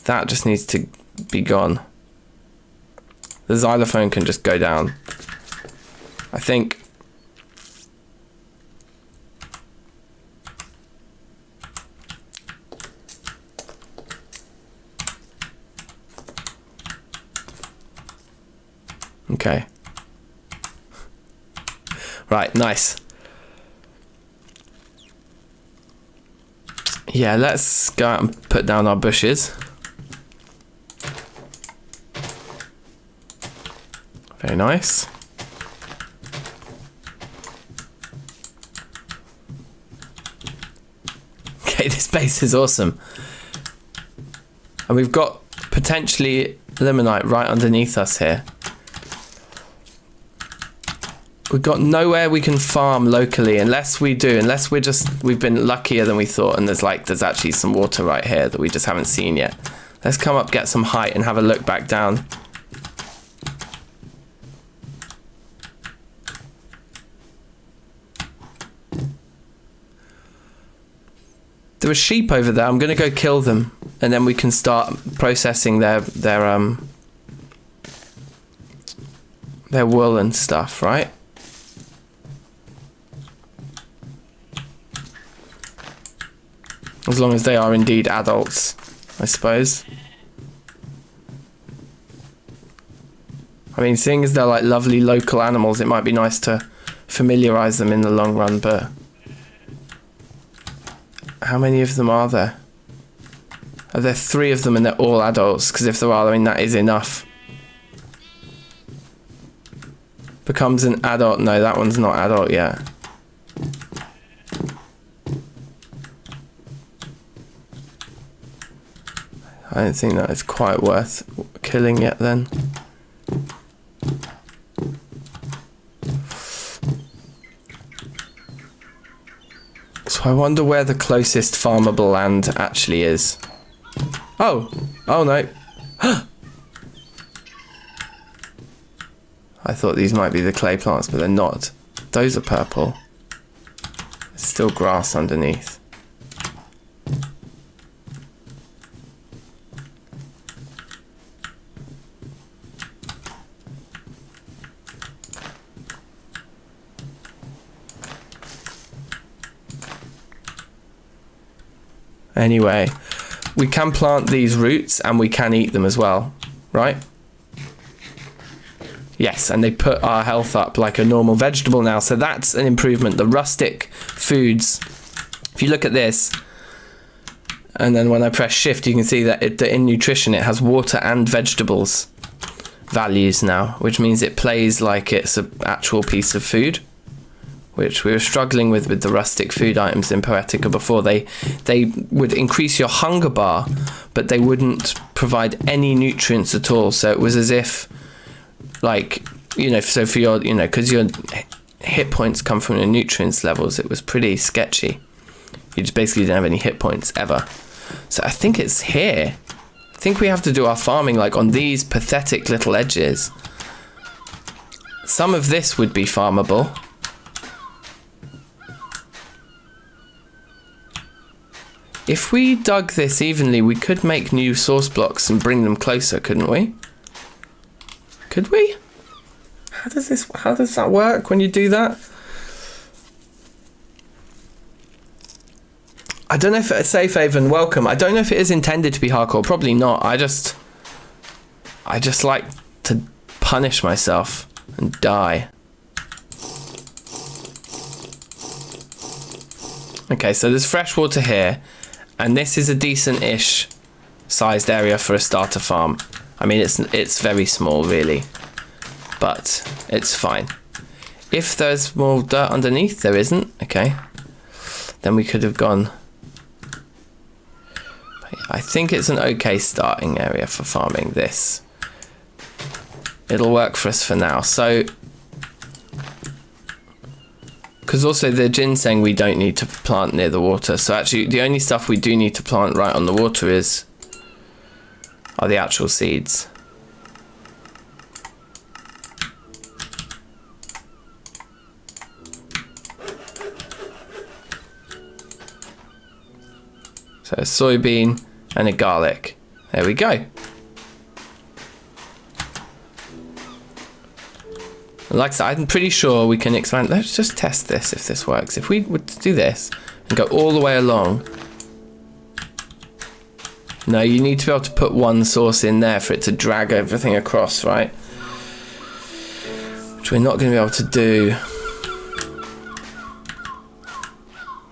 That just needs to be gone. The xylophone can just go down. I think. Okay. Right, nice. Yeah, let's go out and put down our bushes. Very nice. Okay, this base is awesome. And we've got potentially limonite right underneath us here. We've got nowhere we can farm locally unless we've been luckier than we thought, and there's actually some water right here that we just haven't seen yet. Let's come up, get some height, and have a look back down. There are sheep over there. I'm gonna go kill them, and then we can start processing their wool and stuff, right? As long as they are indeed adults. I suppose. I mean, seeing as they're like lovely local animals, it might be nice to familiarise them in the long run, but how many of them are there? Are there 3 of them and they're all adults? Because if there are, I mean, that is enough. Becomes an adult. No, that one's not adult yet. I don't think that is quite worth killing yet then. So I wonder where the closest farmable land actually is. Oh no. I thought these might be the clay plants, but they're not. Those are purple. There's still grass underneath. Anyway, we can plant these roots and we can eat them as well, right? Yes, and they put our health up like a normal vegetable now, so that's an improvement. The rustic foods, if you look at this, and then when I press shift, you can see that in nutrition it has water and vegetables values now, which means it plays like it's an actual piece of food, which we were struggling with the rustic food items in Poetica before. They would increase your hunger bar, but they wouldn't provide any nutrients at all. So it was as if, like, you know, so for your, you know, because your hit points come from your nutrients levels, it was pretty sketchy. You just basically didn't have any hit points ever. So I think it's here. I think we have to do our farming like on these pathetic little edges. Some of this would be farmable. If we dug this evenly, we could make new source blocks and bring them closer, couldn't we? Could we? How does that work when you do that? I don't know if it's safe haven. Welcome. I don't know if it is intended to be hardcore. Probably not. I just like to punish myself and die. Okay, so there's fresh water here. And this is a decent-ish sized area for a starter farm. I mean, it's very small, really, but it's fine. If there's more dirt underneath, there isn't. Okay, then we could have gone. I think it's an okay starting area for farming this. It'll work for us for now. So, because also the ginseng we don't need to plant near the water. So actually the only stuff we do need to plant right on the water are the actual seeds. So a soybean and a garlic. There we go. Like I said, I'm pretty sure we can expand. Let's just test this if this works. If we would do this and go all the way along. No, you need to be able to put one source in there for it to drag everything across, right? Which we're not going to be able to do.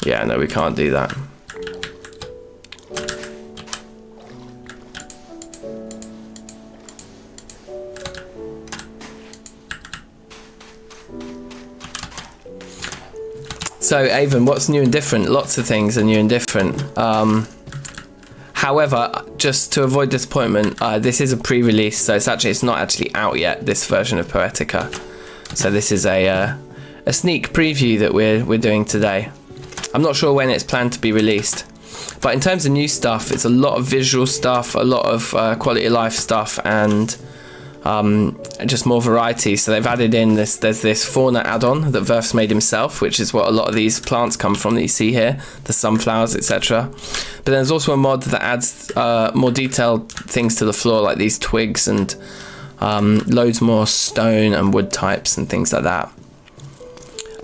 Yeah, no, we can't do that. So, Avon, what's new and different? Lots of things are new and different. However, just to avoid disappointment, this is a pre-release, so it's not actually out yet, this version of Poetica. So this is a sneak preview that we're doing today. I'm not sure when it's planned to be released. But in terms of new stuff, it's a lot of visual stuff, a lot of quality of life stuff, and just more variety. So they've added in there's this fauna add-on that Verph's made himself, which is what a lot of these plants come from that you see here, the sunflowers, etc. But then there's also a mod that adds more detailed things to the floor, like these twigs and loads more stone and wood types and things like that.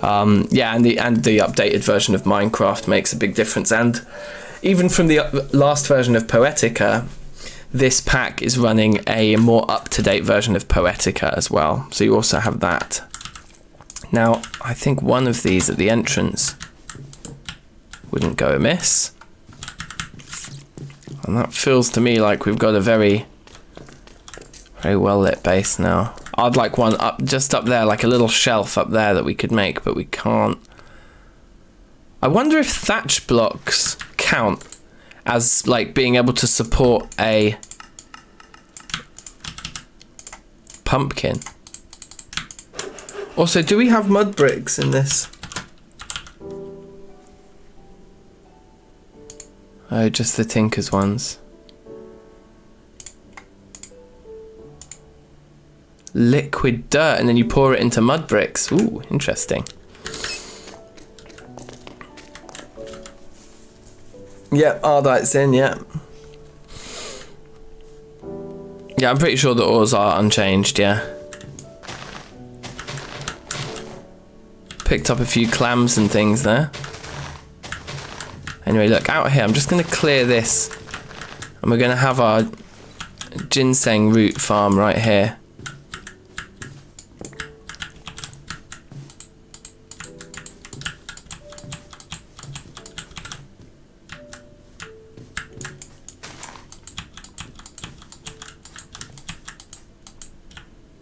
Yeah, and the updated version of Minecraft makes a big difference, and even from the last version of Poetica, this pack is running a more up-to-date version of Poetica as well. So you also have that. Now, I think one of these at the entrance wouldn't go amiss. And that feels to me like we've got a very, very well lit base now. I'd like one up, just up there, like a little shelf up there that we could make, but we can't. I wonder if thatch blocks count as like being able to support a pumpkin. Also, do we have mud bricks in this? Oh, just the Tinker's ones. Liquid dirt, and then you pour it into mud bricks. Ooh, interesting. Yep, Ardite's in, yeah. Yeah, I'm pretty sure the ores are unchanged, yeah. Picked up a few clams and things there. Anyway, look, out here, I'm just going to clear this. And we're going to have our ginseng root farm right here.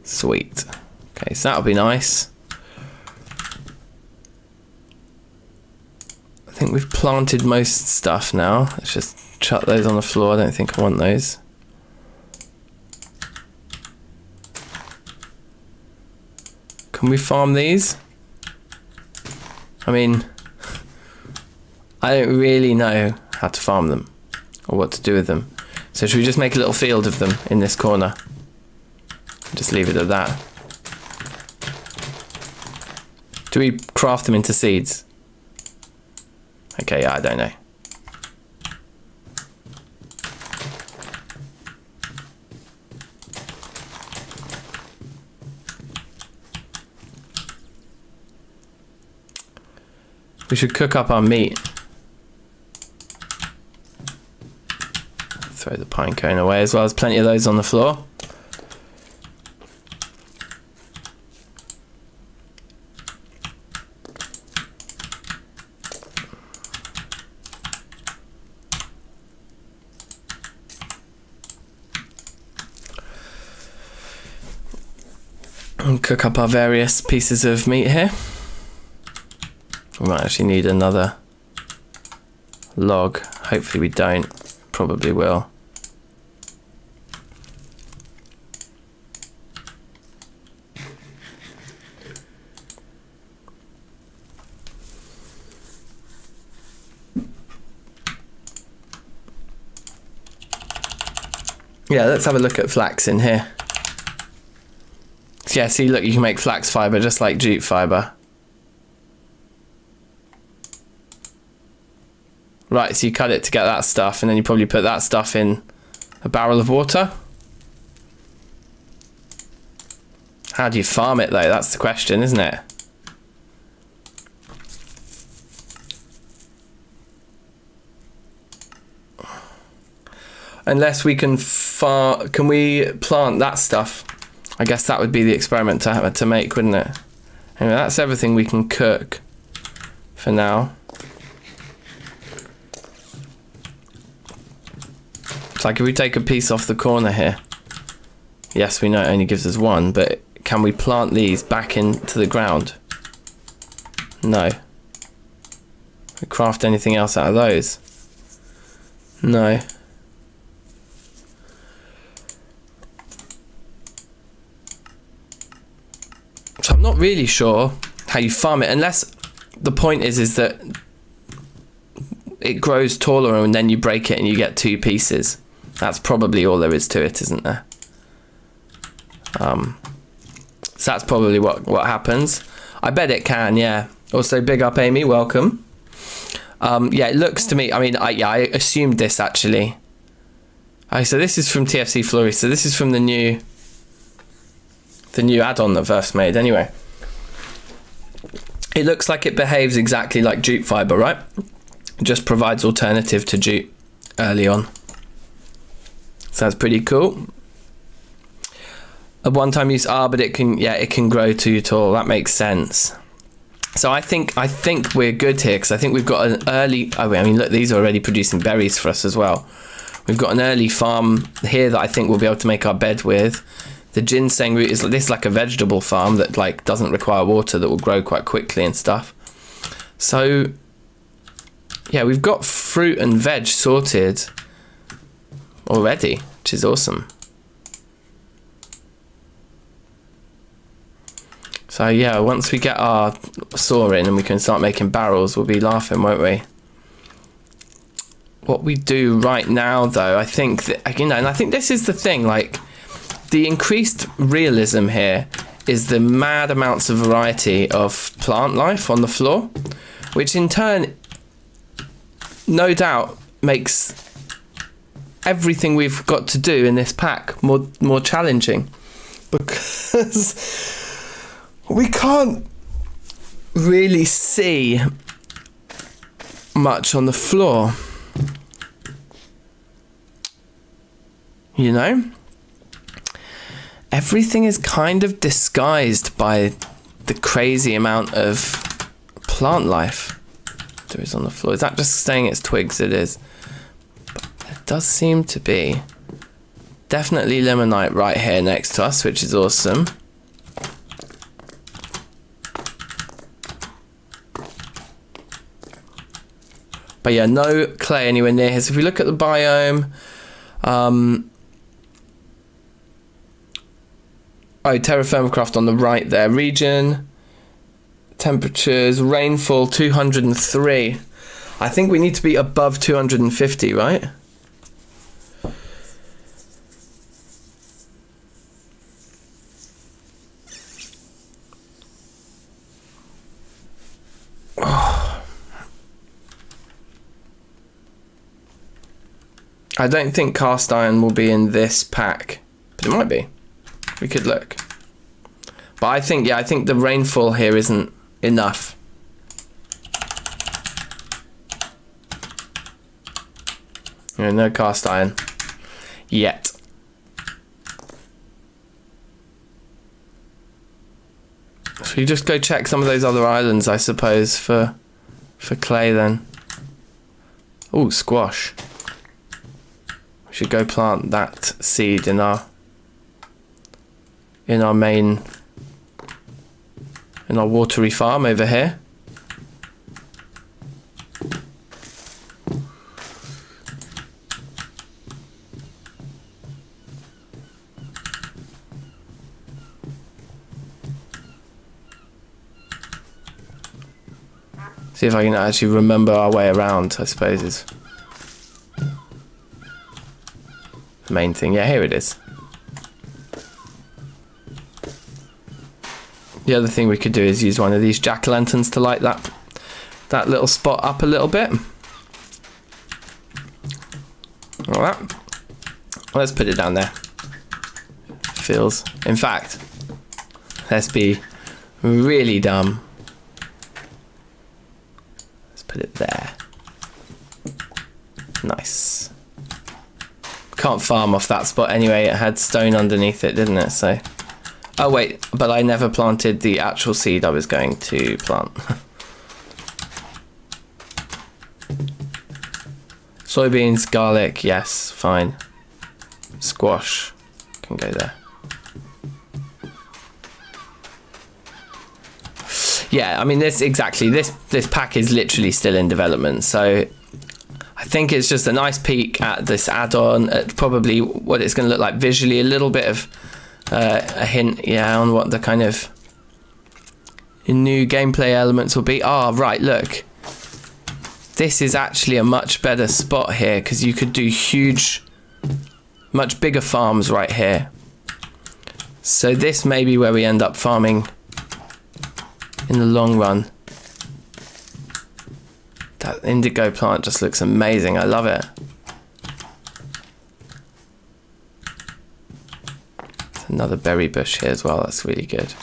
Sweet. Okay, so that'll be nice. I think we've planted most stuff now. Let's just chuck those on the floor. I don't think I want those. Can we farm these? I mean, I don't really know how to farm them or what to do with them. So should we just make a little field of them in this corner? Just leave it at that. Do we craft them into seeds? Okay, yeah, I don't know. We should cook up our meat. Throw the pine cone away as well. There's plenty of those on the floor. And cook up our various pieces of meat here. We might actually need another log. Hopefully we don't. Probably will. Yeah, let's have a look at flax in here. Yeah, see, look, you can make flax fibre just like jute fibre. Right, so you cut it to get that stuff, and then you probably put that stuff in a barrel of water. How do you farm it, though? That's the question, isn't it? Unless we can can we plant that stuff? I guess that would be the experiment to make, wouldn't it? Anyway, that's everything we can cook for now. It's like if we take a piece off the corner here. Yes, we know it only gives us one, but can we plant these back into the ground? No. Can we craft anything else out of those? No. So I'm not really sure how you farm it, unless the point is that it grows taller and then you break it and you get two pieces. That's probably all there is to it, isn't there? So that's probably what happens. I bet it can, yeah. Also, big up Amy, welcome. Yeah, it looks to me, I mean, I assumed this actually. So this is from TFC Flurry, so this is from the new add-on that Verph's made anyway. It looks like it behaves exactly like jute fibre, right? just provides alternative to jute early on. So that's pretty cool. A one-time use, but it can grow too tall. That makes sense. So I think we're good here, because I think we've got an early. I mean, look, these are already producing berries for us as well. We've got an early farm here that I think we'll be able to make our bed with. The ginseng root is like a vegetable farm that like doesn't require water, that will grow quite quickly and stuff. So yeah, we've got fruit and veg sorted already, which is awesome. So yeah, once we get our saw in and we can start making barrels, we'll be laughing, won't we? What we do right now, though, I think that, and I think this is the thing, like, the increased realism here is the mad amounts of variety of plant life on the floor, which in turn, no doubt, makes everything we've got to do in this pack more challenging, because we can't really see much on the floor, you know? Everything is kind of disguised by the crazy amount of plant life there is on the floor. Is that just staying its twigs? It is. But there does seem to be definitely limonite right here next to us, which is awesome. But yeah, no clay anywhere near here. So if we look at the biome, terra firmacraft on the right there. Region, temperatures, rainfall 203. I think we need to be above 250, right? I don't think cast iron will be in this pack, but it might be. We could look. But I think the rainfall here isn't enough. No cast iron yet. So you just go check some of those other islands, I suppose, for clay then. Oh, squash. We should go plant that seed in our watery farm over here. See if I can actually remember our way around, I suppose, is the main thing. Yeah, here it is. The other thing we could do is use one of these jack-o'-lanterns to light that little spot up a little bit. All right. Let's put it down there. Feels. In fact, let's be really dumb. Let's put it there. Nice. Can't farm off that spot anyway. It had stone underneath it, didn't it? So. Oh wait, but I never planted the actual seed I was going to plant. Soybeans, garlic, yes, fine. Squash can go there. Yeah, I mean this pack is literally still in development, so I think it's just a nice peek at this add-on, at probably what it's going to look like visually, a little bit of a hint, yeah, on what the kind of new gameplay elements will be. Right, look. This is actually a much better spot here, because you could do much bigger farms right here. So this may be where we end up farming in the long run. That indigo plant just looks amazing. I love it. Another berry bush here as well. That's really good.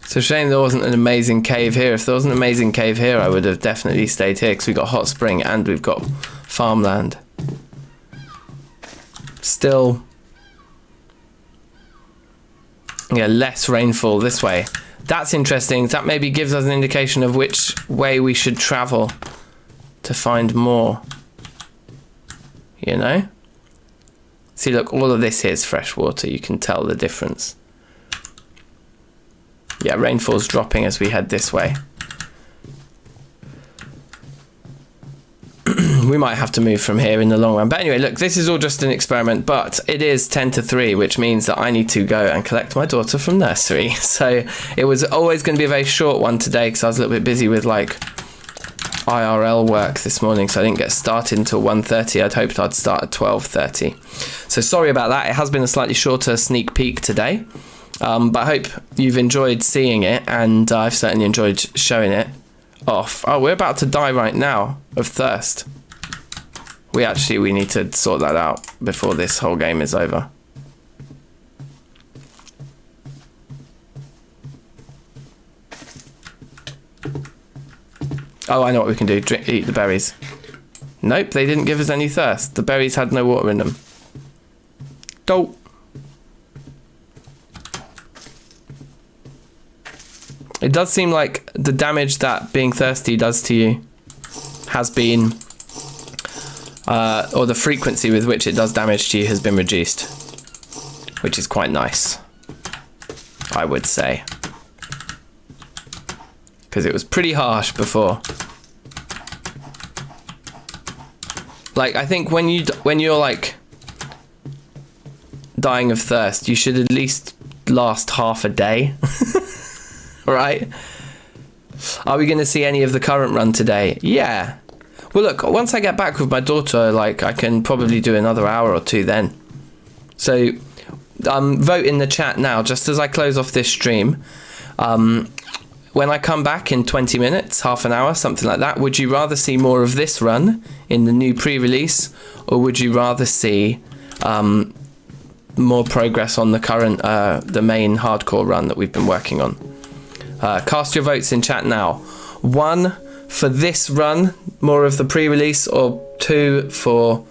It's a shame there wasn't an amazing cave here. If there was an amazing cave here, I would have definitely stayed here because we've got hot spring and we've got farmland. Still, yeah, less rainfall this way. That's interesting. That maybe gives us an indication of which way we should travel to find more. You know? See, look, all of this here is fresh water. You can tell the difference. Yeah, rainfall's dropping as we head this way. We might have to move from here in the long run. But anyway, look, this is all just an experiment, but it is 10 to 3, which means that I need to go and collect my daughter from nursery. So it was always going to be a very short one today because I was a little bit busy with like IRL work this morning, so I didn't get started until 1:30. I'd hoped I'd start at 12:30. So sorry about that. It has been a slightly shorter sneak peek today. But I hope you've enjoyed seeing it, and I've certainly enjoyed showing it off. Oh, we're about to die right now of thirst. We need to sort that out before this whole game is over. Oh, I know what we can do. Eat the berries. Nope, they didn't give us any thirst. The berries had no water in them. Dope. It does seem like the damage that being thirsty does to you has been, or the frequency with which it does damage to you has been reduced, which is quite nice, I would say, because it was pretty harsh before. Like, I think when you're like dying of thirst, you should at least last half a day. Right? Are we going to see any of the current run today? Yeah. Well, look, once I get back with my daughter, like, I can probably do another hour or two then. So, vote in the chat now, just as I close off this stream. When I come back in 20 minutes, half an hour, something like that, would you rather see more of this run in the new pre-release, or would you rather see more progress on the current, the main hardcore run that we've been working on? Cast your votes in chat now. 1 for this run, more of the pre-release, or 2 for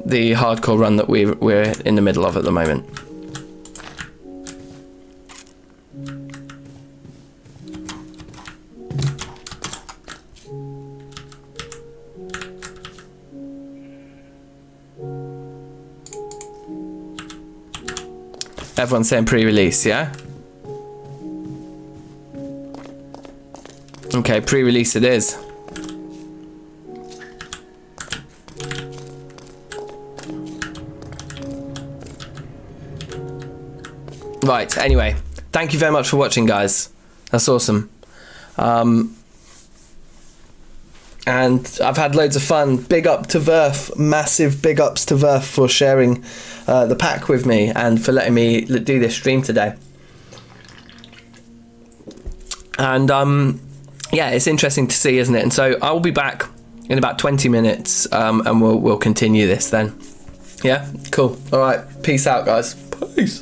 the hardcore run that we're in the middle of at the moment. Everyone's saying pre-release, yeah? Okay, pre-release it is. Right, anyway, thank you very much for watching, guys. That's awesome. And I've had loads of fun. Big up to Verph, massive big ups to Verph for sharing the pack with me and for letting me do this stream today. And yeah, it's interesting to see, isn't it? And so I'll be back in about 20 minutes and we'll continue this then. Yeah, cool. All right, peace out, guys. Peace.